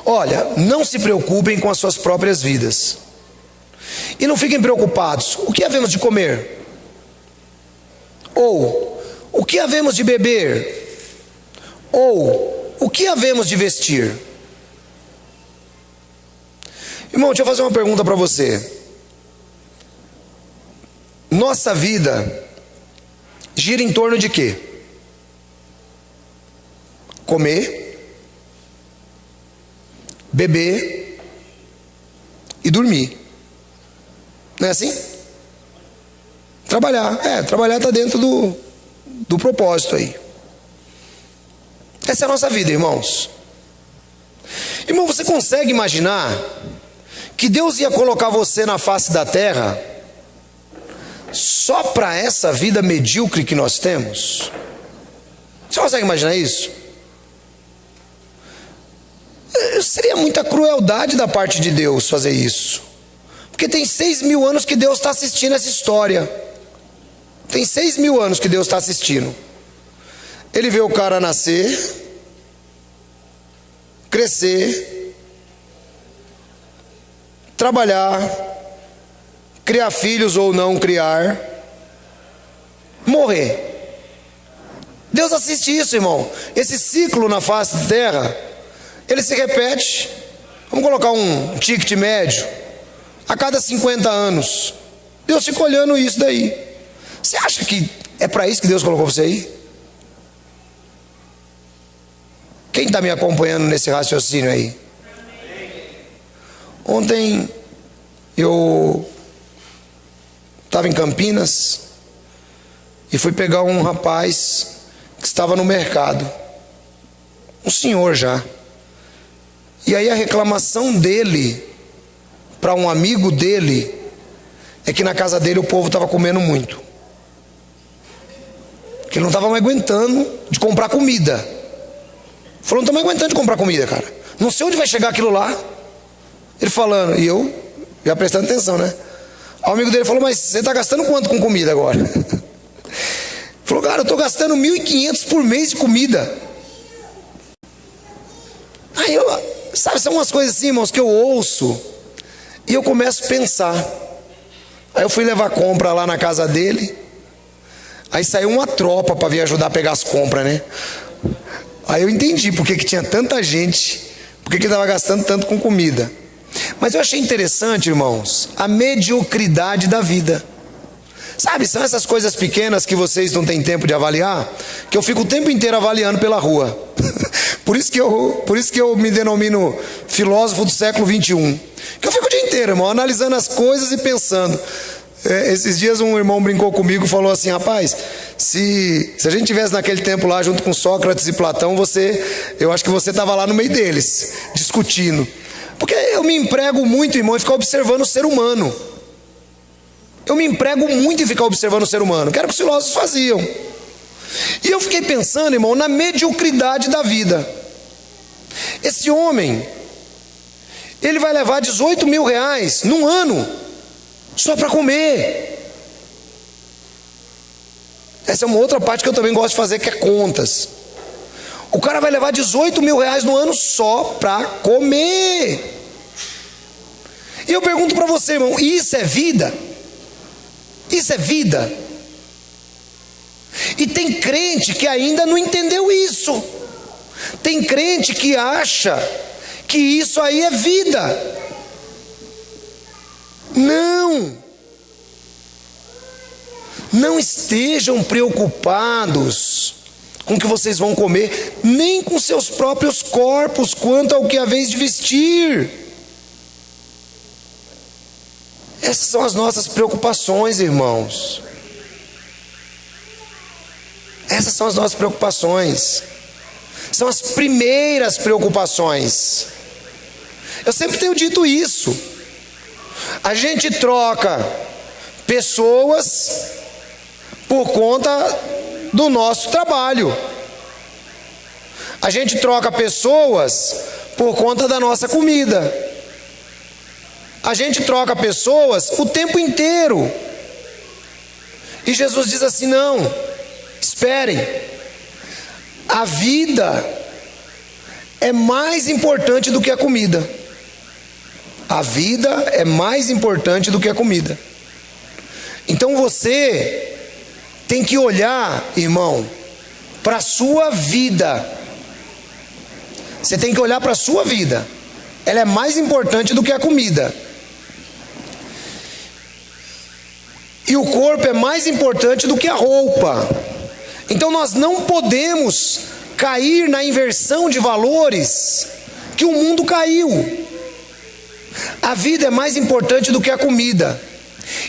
Olha, não se preocupem com as suas próprias vidas, e não fiquem preocupados: o que havemos de comer? Ou o que havemos de beber? Ou o que havemos de vestir? Irmão, deixa eu fazer uma pergunta para você. Nossa vida gira em torno de quê? Comer, beber e dormir. Não é assim? Trabalhar. Trabalhar está dentro do propósito aí. Essa é a nossa vida, irmãos. Irmão, você consegue imaginar que Deus ia colocar você na face da terra só para essa vida medíocre que nós temos? Você consegue imaginar isso? Seria muita crueldade da parte de Deus fazer isso, porque tem 6.000 anos que Deus está assistindo essa história. Tem 6.000 anos que Deus está assistindo. Ele vê o cara nascer, crescer, trabalhar, criar filhos ou não criar, morrer. Deus assiste isso, irmão. Esse ciclo na face da terra, ele se repete. Vamos colocar um ticket médio a cada 50 anos. Deus fica olhando isso daí. Você acha que é para isso que Deus colocou você aí? Quem está me acompanhando nesse raciocínio aí? Ontem eu estava em Campinas, e fui pegar um rapaz que estava no mercado, um senhor já. E aí a reclamação dele para um amigo dele é que na casa dele o povo estava comendo muito, que ele não estava mais aguentando de comprar comida. Falou, não estou mais aguentando de comprar comida, cara, não sei onde vai chegar aquilo lá. Ele falando, e eu já prestando atenção, né? O amigo dele falou, mas você está gastando quanto com comida agora? Falou, cara, eu estou gastando 1.500 por mês de comida. Aí sabe, são umas coisas assim, irmãos, que eu ouço e eu começo a pensar. Aí eu fui levar compra lá na casa dele. Aí saiu uma tropa para vir ajudar a pegar as compras, né? Aí eu entendi por que tinha tanta gente, por que estava gastando tanto com comida. Mas eu achei interessante, irmãos, a mediocridade da vida. Sabe, são essas coisas pequenas que vocês não têm tempo de avaliar, que eu fico o tempo inteiro avaliando pela rua. Por isso que eu me denomino filósofo do século 21. Que eu fico o dia inteiro, irmão, analisando as coisas e pensando. Esses dias um irmão brincou comigo e falou assim, rapaz, se a gente tivesse naquele tempo lá junto com Sócrates e Platão, eu acho que você estava lá no meio deles, discutindo. Porque eu me emprego muito, irmão, em ficar observando o ser humano. Eu me emprego muito em ficar observando o ser humano, que era o que os filósofos faziam. E eu fiquei pensando, irmão, na mediocridade da vida. Esse homem, ele vai levar 18 mil reais num ano, só para comer. Essa é uma outra parte que eu também gosto de fazer, que é contas. O cara vai levar 18 mil reais no ano só para comer. E eu pergunto para você, irmão, isso é vida? Isso é vida? E tem crente que ainda não entendeu isso. Tem crente que acha que isso aí é vida. Não estejam preocupados com o que vocês vão comer, nem com seus próprios corpos, quanto ao que é a vez de vestir. Essas são as nossas preocupações, irmãos. Essas são as nossas preocupações. São as primeiras preocupações. Eu sempre tenho dito isso. A gente troca pessoas por conta do nosso trabalho. A gente troca pessoas por conta da nossa comida. A gente troca pessoas o tempo inteiro. E Jesus diz assim, não, esperem. A vida é mais importante do que a comida. A vida é mais importante do que a comida. Então você tem que olhar, irmão, para a sua vida. Você tem que olhar para a sua vida. Ela é mais importante do que a comida. E o corpo é mais importante do que a roupa. Então nós não podemos cair na inversão de valores que o mundo caiu. A vida é mais importante do que a comida.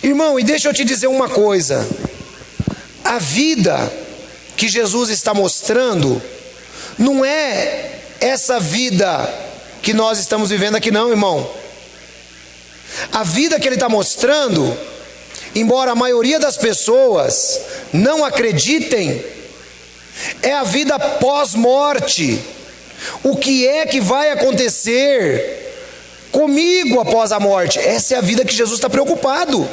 Irmão, e deixa eu te dizer uma coisa. A vida que Jesus está mostrando não é essa vida que nós estamos vivendo aqui não, irmão. A vida que ele está mostrando, embora a maioria das pessoas não acreditem, é a vida pós-morte. O que é que vai acontecer comigo após a morte? Essa é a vida que Jesus está preocupado.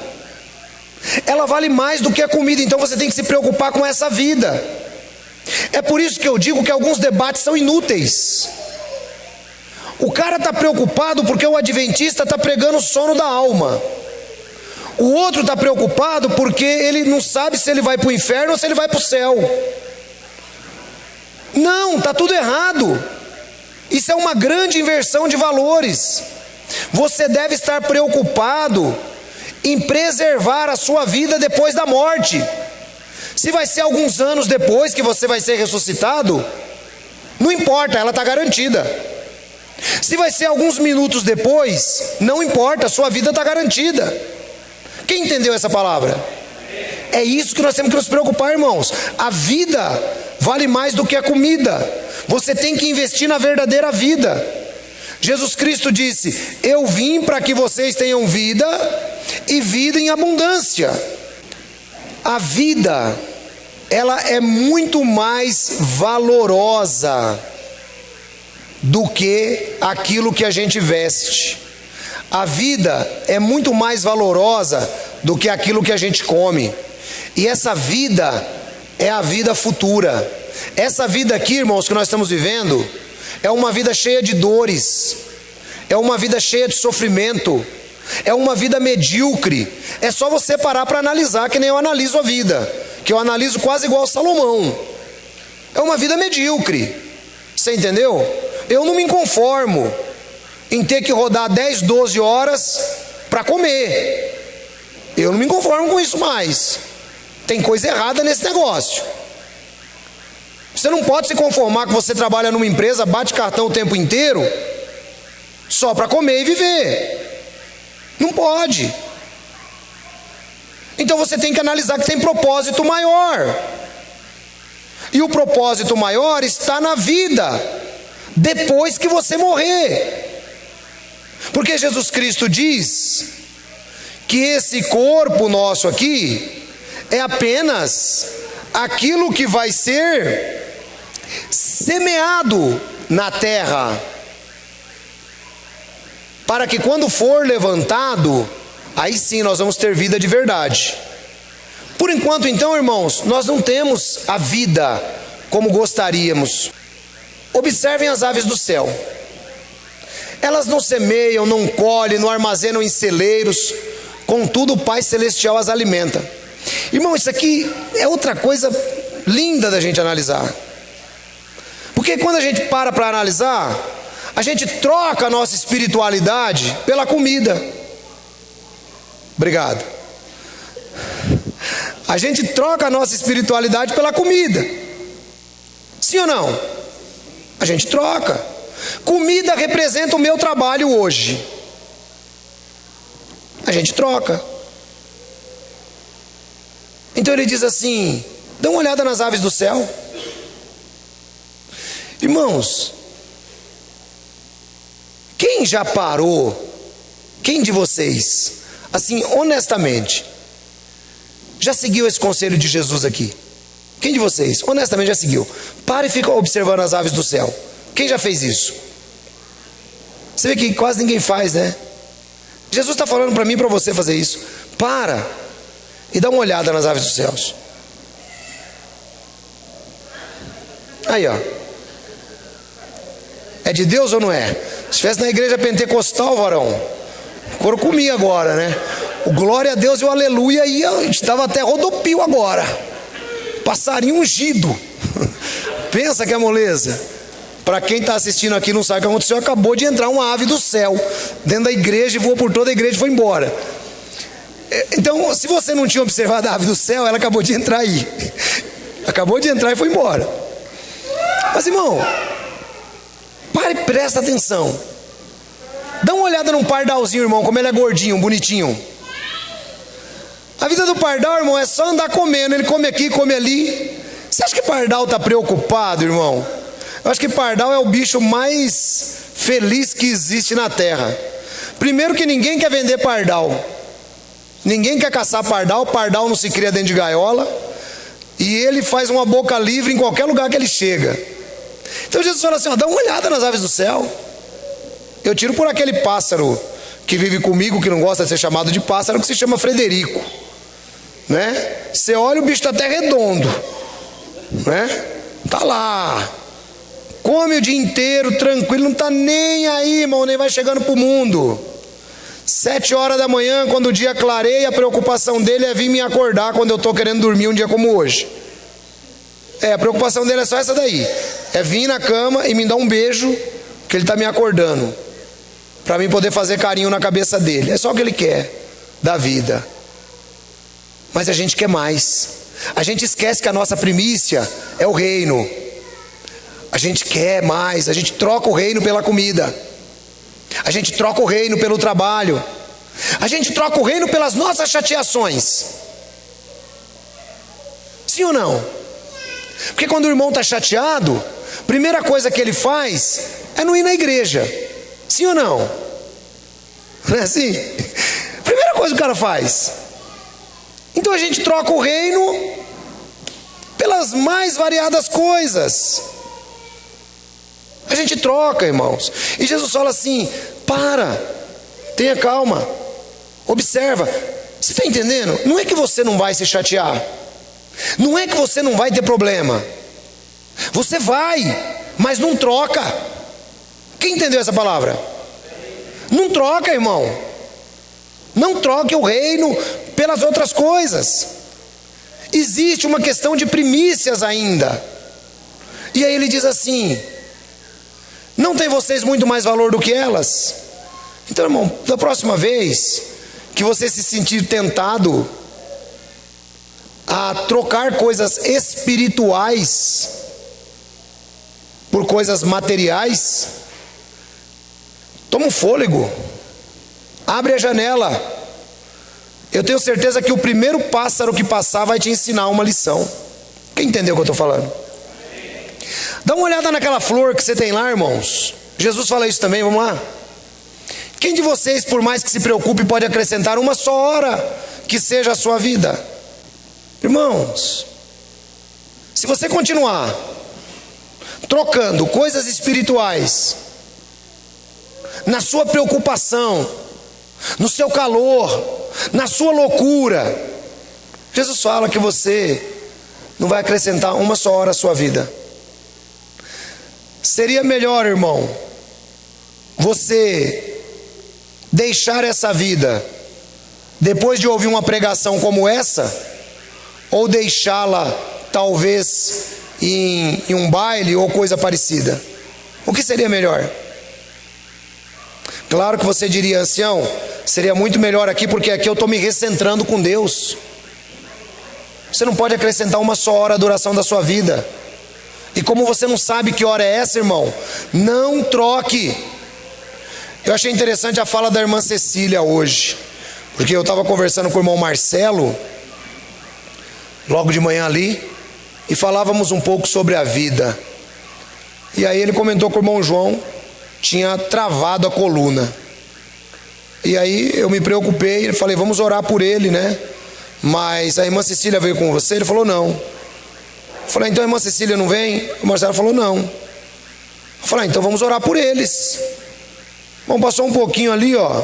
Ela vale mais do que a comida, então você tem que se preocupar com essa vida. É por isso que eu digo que alguns debates são inúteis. O cara está preocupado porque o adventista está pregando o sono da alma. O outro está preocupado porque ele não sabe se ele vai para o inferno ou se ele vai para o céu. Não, está tudo errado. Isso é uma grande inversão de valores. Você deve estar preocupado em preservar a sua vida depois da morte. Se vai ser alguns anos depois que você vai ser ressuscitado, não importa, ela está garantida. Se vai ser alguns minutos depois, não importa, a sua vida está garantida. Quem entendeu essa palavra? É É isso que nós temos que nos preocupar, irmãos. A vida vale mais do que a comida. Você tem que investir na verdadeira vida. Jesus Cristo disse: eu vim para que vocês tenham vida e vida em abundância. A vida, ela é muito mais valorosa do que aquilo que a gente veste. A vida é muito mais valorosa do que aquilo que a gente come. E essa vida é a vida futura. Essa vida aqui, irmãos, que nós estamos vivendo, é uma vida cheia de dores, é uma vida cheia de sofrimento, é uma vida medíocre. É só você parar para analisar, que nem eu analiso a vida, que eu analiso quase igual Salomão. É uma vida medíocre, você entendeu? Eu não me conformo em ter que rodar 10, 12 horas para comer. Eu não me conformo com isso mais. Tem coisa errada nesse negócio. Você não pode se conformar que você trabalha numa empresa, bate cartão o tempo inteiro, só para comer e viver. Não pode. Então você tem que analisar que tem propósito maior. E o propósito maior está na vida, depois que você morrer. Porque Jesus Cristo diz que esse corpo nosso aqui é apenas aquilo que vai ser semeado na terra, para que quando for levantado, aí sim nós vamos ter vida de verdade. Por enquanto, então, irmãos, nós não temos a vida como gostaríamos. Observem as aves do céu. Elas não semeiam, não colhem, não armazenam em celeiros, contudo o Pai Celestial as alimenta. Irmão, isso aqui é outra coisa linda da gente analisar. Porque quando a gente para analisar, a gente troca a nossa espiritualidade pela comida. Obrigado. A gente troca a nossa espiritualidade pela comida. Sim ou não? A gente troca. Comida representa o meu trabalho hoje. A gente troca. Então ele diz assim: dá uma olhada nas aves do céu. Irmãos, quem já parou? Quem de vocês, assim, honestamente, já seguiu esse conselho de Jesus aqui? Quem de vocês, honestamente, já seguiu? Para e fica observando as aves do céu. Quem já fez isso? Você vê que quase ninguém faz, né? Jesus está falando para mim e para você fazer isso. Para e dá uma olhada nas aves dos céus. Aí, ó. É de Deus ou não é? Se estivesse na igreja pentecostal, varão, o couro comia agora, né? O glória a Deus e o aleluia estava até rodopio agora. Passarinho ungido. Pensa que é moleza. Para quem está assistindo aqui não sabe o que aconteceu, acabou de entrar uma ave do céu dentro da igreja e voou por toda a igreja e foi embora. Então, se você não tinha observado a ave do céu, ela acabou de entrar aí. Acabou de entrar e foi embora. Mas, irmão, pare e presta atenção. Dá uma olhada num pardalzinho, irmão, como ele é gordinho, bonitinho. A vida do pardal, irmão, é só andar comendo. Ele come aqui, come ali. Você acha que pardal está preocupado, irmão? Eu acho que pardal é o bicho mais feliz que existe na terra. Primeiro que ninguém quer vender pardal. Ninguém quer caçar pardal. Pardal não se cria dentro de gaiola. E ele faz uma boca livre em qualquer lugar que ele chega. Então Jesus fala assim, ó, dá uma olhada nas aves do céu. Eu tiro por aquele pássaro que vive comigo, que não gosta de ser chamado de pássaro, que se chama Frederico, né? Você olha, o bicho está até redondo, né? Tá lá, come o dia inteiro, tranquilo, não está nem aí, irmão, nem vai chegando para o mundo. 7 horas da manhã, quando o dia clareia, a preocupação dele é vir me acordar quando eu estou querendo dormir um dia como hoje. A preocupação dele é só essa daí, é vir na cama e me dar um beijo, que ele está me acordando, para mim poder fazer carinho na cabeça dele. É só o que ele quer da vida. Mas a gente quer mais. A gente esquece que a nossa primícia é o reino. A gente quer mais. A gente troca o reino pela comida. A gente troca o reino pelo trabalho. A gente troca o reino pelas nossas chateações. Sim ou não? Porque quando o irmão está chateado, a primeira coisa que ele faz é não ir na igreja. Sim ou não? Não é assim? Primeira coisa que o cara faz. Então a gente troca o reino pelas mais variadas coisas. A gente troca, irmãos. E Jesus fala assim: para, tenha calma, observa. Você está entendendo? Não é que você não vai se chatear, não é que você não vai ter problema. Você vai, mas não troca. Quem entendeu essa palavra? Não troca, irmão. Não troque o reino pelas outras coisas. Existe uma questão de primícias ainda. E aí ele diz assim: não tem vocês muito mais valor do que elas? Então, irmão, da próxima vez que você se sentir tentado a trocar coisas espirituais por coisas materiais, toma um fôlego, abre a janela. Eu tenho certeza que o primeiro pássaro que passar vai te ensinar uma lição. Quem entendeu o que eu estou falando? Dá uma olhada naquela flor que você tem lá, irmãos. Jesus fala isso também, vamos lá. Quem de vocês, por mais que se preocupe, pode acrescentar uma só hora que seja a sua vida? Irmãos, se você continuar trocando coisas espirituais na sua preocupação, no seu calor, na sua loucura, Jesus fala que você não vai acrescentar uma só hora à sua vida. Seria melhor, irmão, você deixar essa vida depois de ouvir uma pregação como essa, ou deixá-la talvez em um baile ou coisa parecida? O que seria melhor? Claro que você diria: ancião, seria muito melhor aqui, porque aqui eu estou me recentrando com Deus. Você não pode acrescentar uma só hora à duração da sua vida. E como você não sabe que hora é essa, irmão, não troque. Eu achei interessante a fala da irmã Cecília hoje, porque eu estava conversando com o irmão Marcelo logo de manhã ali, e falávamos um pouco sobre a vida. E aí ele comentou que o irmão João tinha travado a coluna. E aí eu me preocupei e falei: vamos orar por ele, né? Mas a irmã Cecília veio com você? Ele falou: não. Eu falei: então a irmã Cecília não vem? O Marcelo falou: não. Eu falei: então vamos orar por eles. Bom, passou um pouquinho ali, ó,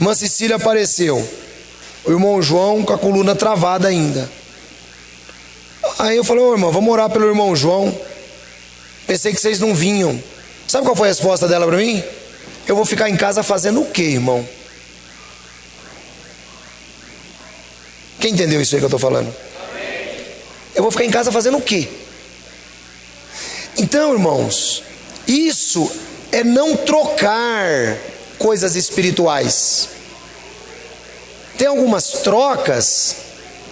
irmã Cecília apareceu, o irmão João com a coluna travada ainda. Aí eu falei: ô irmão, vamos orar pelo irmão João. Pensei que vocês não vinham. Sabe qual foi a resposta dela para mim? Eu vou ficar em casa fazendo o quê, irmão? Quem entendeu isso aí que eu estou falando? Eu vou ficar em casa fazendo o quê? Então, irmãos, isso é não trocar coisas espirituais. Tem algumas trocas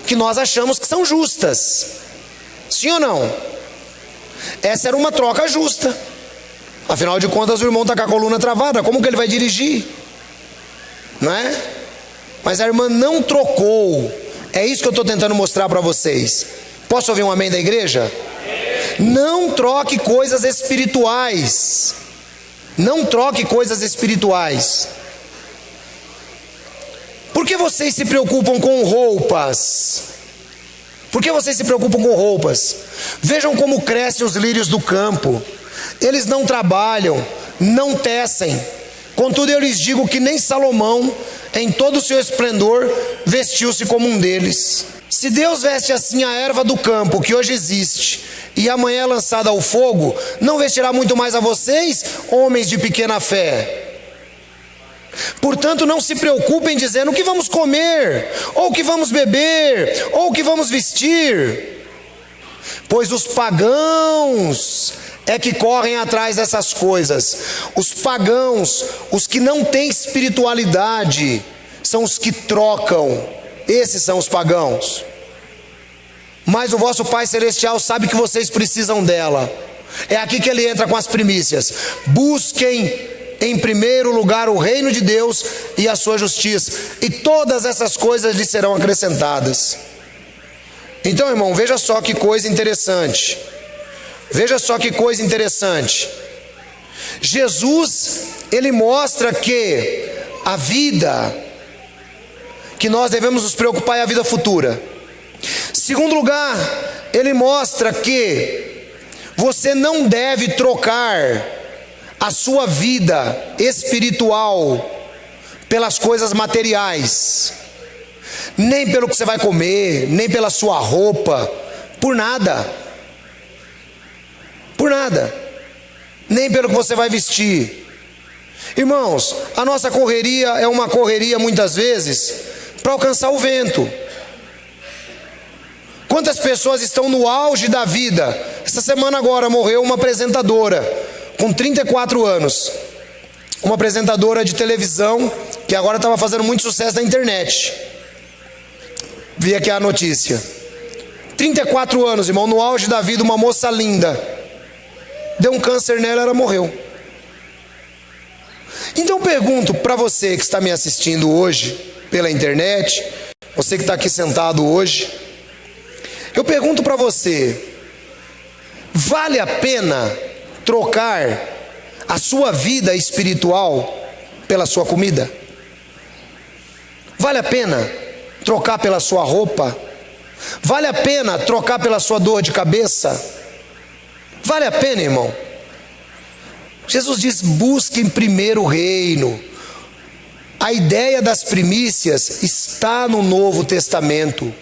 que nós achamos que são justas. Sim ou não? Essa era uma troca justa. Afinal de contas, o irmão está com a coluna travada, como que ele vai dirigir? Não é? Mas a irmã não trocou. É isso que eu estou tentando mostrar para vocês. Posso ouvir um amém da igreja? Não troque coisas espirituais. Não troque coisas espirituais. Por que vocês se preocupam com roupas? Por que vocês se preocupam com roupas? Vejam como crescem os lírios do campo. Eles não trabalham, não tecem. Contudo, eu lhes digo que nem Salomão, em todo o seu esplendor, vestiu-se como um deles. Se Deus veste assim a erva do campo, que hoje existe, e amanhã é lançada ao fogo, não vestirá muito mais a vocês, homens de pequena fé? Portanto, não se preocupem dizendo o que vamos comer, ou o que vamos beber, ou o que vamos vestir, pois os pagãos é que correm atrás dessas coisas. Os pagãos, os que não têm espiritualidade, são os que trocam. Esses são os pagãos. Mas o vosso Pai Celestial sabe que vocês precisam dela. É aqui que ele entra com as primícias. Busquem em primeiro lugar o reino de Deus e a sua justiça, e todas essas coisas lhes serão acrescentadas. Então, irmão, veja só que coisa interessante. Veja só que coisa interessante. Jesus, ele mostra que a vida que nós devemos nos preocupar é a vida futura. Segundo lugar, ele mostra que você não deve trocar a sua vida espiritual pelas coisas materiais, nem pelo que você vai comer, nem pela sua roupa, por nada, nem pelo que você vai vestir. Irmãos, a nossa correria é uma correria muitas vezes para alcançar o vento. Quantas pessoas estão no auge da vida? Essa semana agora morreu uma apresentadora com 34 anos, uma apresentadora de televisão que agora estava fazendo muito sucesso na internet. Vi aqui a notícia. 34 anos, irmão, no auge da vida, uma moça linda. Deu um câncer nela, ela morreu. Então eu pergunto para você que está me assistindo hoje pela internet, você que está aqui sentado hoje, eu pergunto para você: vale a pena trocar a sua vida espiritual pela sua comida? Vale a pena trocar pela sua roupa? Vale a pena trocar pela sua dor de cabeça? Vale a pena, irmão? Jesus diz: busque primeiro o reino. A ideia das primícias está no Novo Testamento.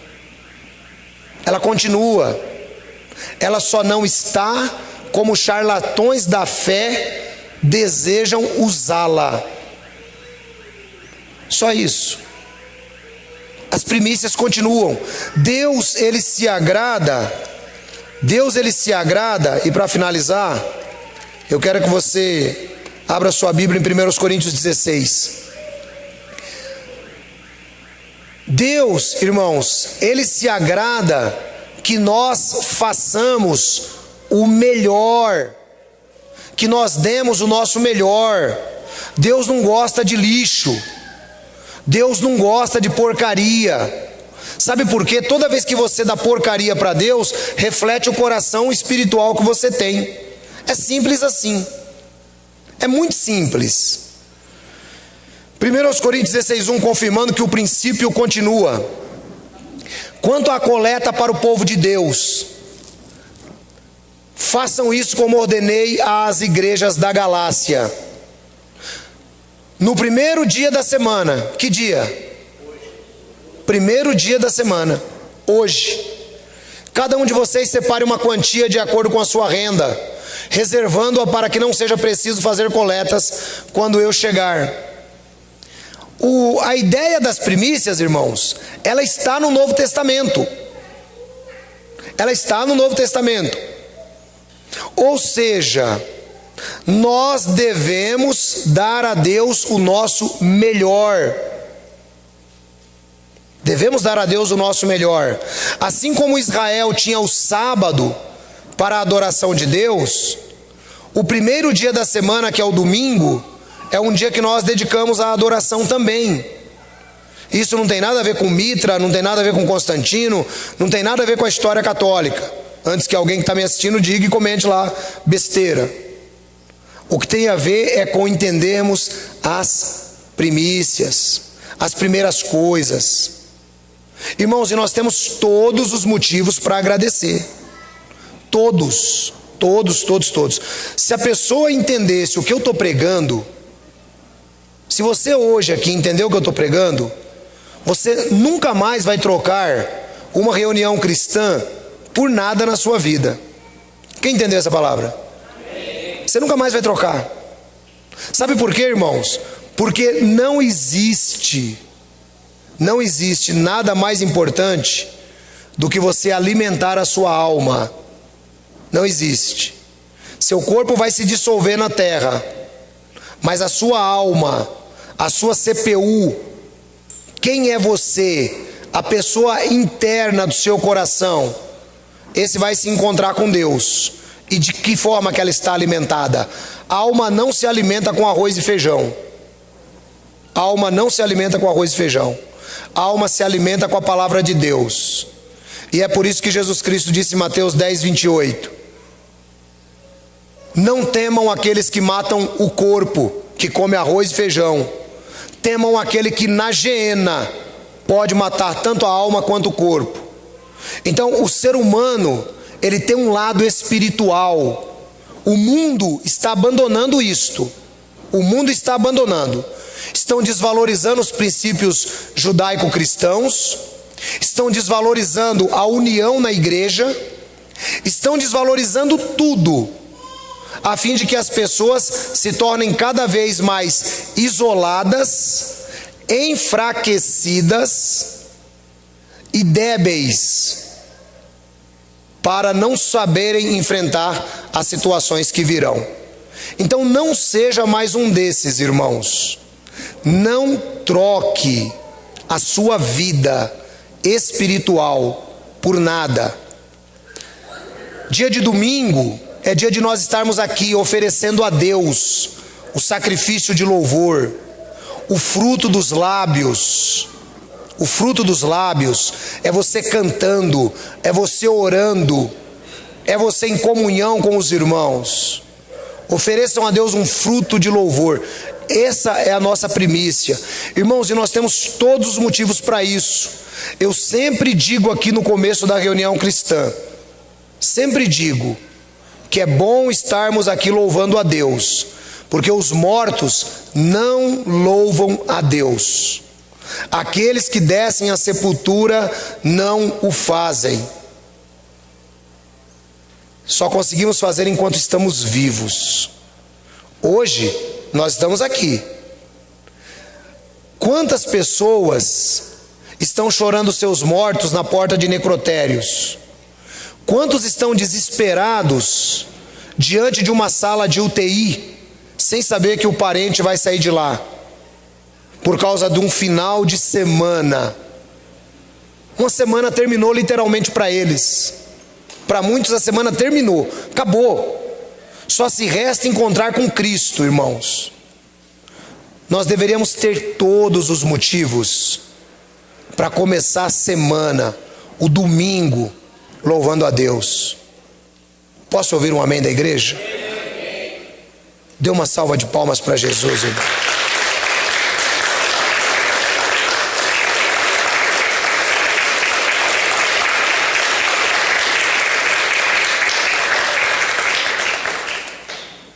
Ela continua. Ela só não está como charlatões da fé desejam usá-la. Só isso. As primícias continuam. Deus, ele se agrada. E para finalizar, eu quero que você abra sua Bíblia em 1 Coríntios 16. Deus, irmãos, ele se agrada que nós façamos o melhor, que nós demos o nosso melhor. Deus não gosta de lixo. Deus não gosta de porcaria. Sabe por quê? Toda vez que você dá porcaria para Deus, reflete o coração espiritual que você tem. É simples assim. É muito simples. 1 Coríntios 16:1, confirmando que o princípio continua. Quanto à coleta para o povo de Deus, façam isso como ordenei às igrejas da Galácia. No primeiro dia da semana, que dia? Primeiro dia da semana, hoje. Cada um de vocês separe uma quantia de acordo com a sua renda, reservando-a para que não seja preciso fazer coletas quando eu chegar. A ideia das primícias, irmãos, ela está no Novo Testamento. Ela está no Novo Testamento. Ou seja, nós devemos dar a Deus o nosso melhor. Devemos dar a Deus o nosso melhor. Assim como Israel tinha o sábado para a adoração de Deus, o primeiro dia da semana, que é o domingo, é um dia que nós dedicamos à adoração também. Isso não tem nada a ver com Mitra, não tem nada a ver com Constantino, não tem nada a ver com a história católica. Antes que alguém que está me assistindo diga e comente lá besteira. O que tem a ver é com entendermos as primícias, as primeiras coisas. Irmãos, e nós temos todos os motivos para agradecer. Todos. Se a pessoa entendesse o que eu estou pregando, se você hoje aqui entendeu o que eu estou pregando, você nunca mais vai trocar uma reunião cristã por nada na sua vida. Quem entendeu essa palavra? Você nunca mais vai trocar. Sabe por quê, irmãos? Porque não existe nada mais importante do que você alimentar a sua alma. Não existe. Seu corpo vai se dissolver na terra, mas a sua alma, a sua CPU, quem é você, a pessoa interna do seu coração, esse vai se encontrar com Deus. E de que forma que ela está alimentada? A alma não se alimenta com arroz e feijão. A alma não se alimenta com arroz e feijão. A alma se alimenta com a palavra de Deus. E é por isso que Jesus Cristo disse em Mateus 10, 28: não temam aqueles que matam o corpo, que come arroz e feijão. Temam aquele que na geena pode matar tanto a alma quanto o corpo. Então o ser humano, ele tem um lado espiritual. O mundo está abandonando isto. O mundo está abandonando. Estão desvalorizando os princípios judaico-cristãos, estão desvalorizando a união na igreja, estão desvalorizando tudo, a fim de que as pessoas se tornem cada vez mais isoladas, enfraquecidas e débeis, para não saberem enfrentar as situações que virão. Então não seja mais um desses, irmãos. Não troque a sua vida espiritual por nada. Dia de domingo é dia de nós estarmos aqui oferecendo a Deus o sacrifício de louvor, o fruto dos lábios. O fruto dos lábios é você cantando, é você orando, é você em comunhão com os irmãos. Ofereçam a Deus um fruto de louvor. Essa é a nossa primícia. Irmãos, e nós temos todos os motivos para isso. Eu sempre digo aqui no começo da reunião cristã, sempre digo que é bom estarmos aqui louvando a Deus, porque os mortos não louvam a Deus. Aqueles que descem à sepultura não o fazem. Só conseguimos fazer enquanto estamos vivos. Hoje nós estamos aqui. Quantas pessoas estão chorando seus mortos na porta de necrotérios? Quantos estão desesperados diante de uma sala de UTI, sem saber que o parente vai sair de lá, por causa de um final de semana? Uma semana terminou literalmente para eles. Para muitos a semana terminou, acabou. Só se resta encontrar com Cristo, irmãos. Nós deveríamos ter todos os motivos para começar a semana, o domingo, louvando a Deus. Posso ouvir um amém da igreja? Dê uma salva de palmas para Jesus, irmão.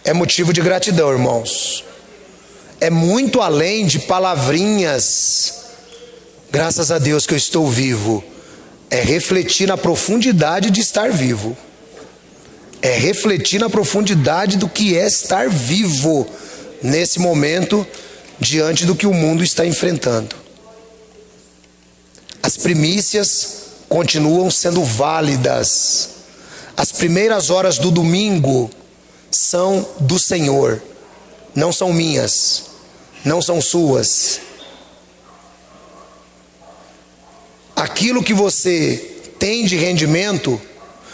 É motivo de gratidão, irmãos. É muito além de palavrinhas. Graças a Deus que eu estou vivo. É refletir na profundidade de estar vivo. É refletir na profundidade do que é estar vivo nesse momento, diante do que o mundo está enfrentando. As primícias continuam sendo válidas. As primeiras horas do domingo são do Senhor, não são minhas, não são suas. Aquilo que você tem de rendimento,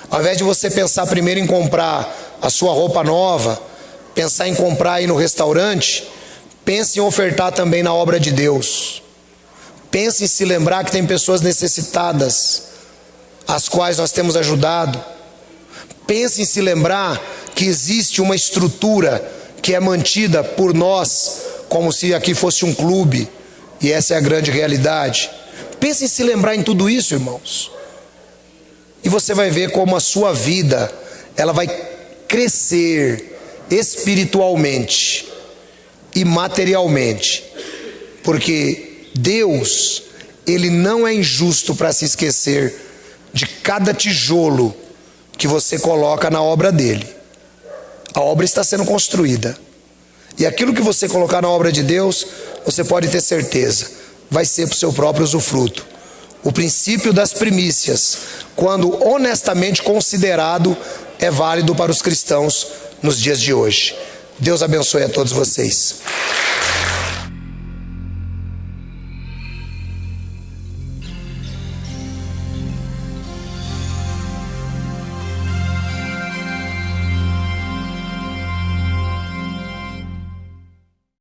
ao invés de você pensar primeiro em comprar a sua roupa nova, pensar em comprar aí no restaurante, pense em ofertar também na obra de Deus. Pense em se lembrar que tem pessoas necessitadas, as quais nós temos ajudado. Pense em se lembrar que existe uma estrutura que é mantida por nós, como se aqui fosse um clube, e essa é a grande realidade. Pense em se lembrar em tudo isso, irmãos. E você vai ver como a sua vida, ela vai crescer espiritualmente e materialmente. Porque Deus, Ele não é injusto para se esquecer de cada tijolo que você coloca na obra dele. A obra está sendo construída. E aquilo que você colocar na obra de Deus, você pode ter certeza, vai ser para o seu próprio usufruto. O princípio das primícias, quando honestamente considerado, é válido para os cristãos nos dias de hoje. Deus abençoe a todos vocês.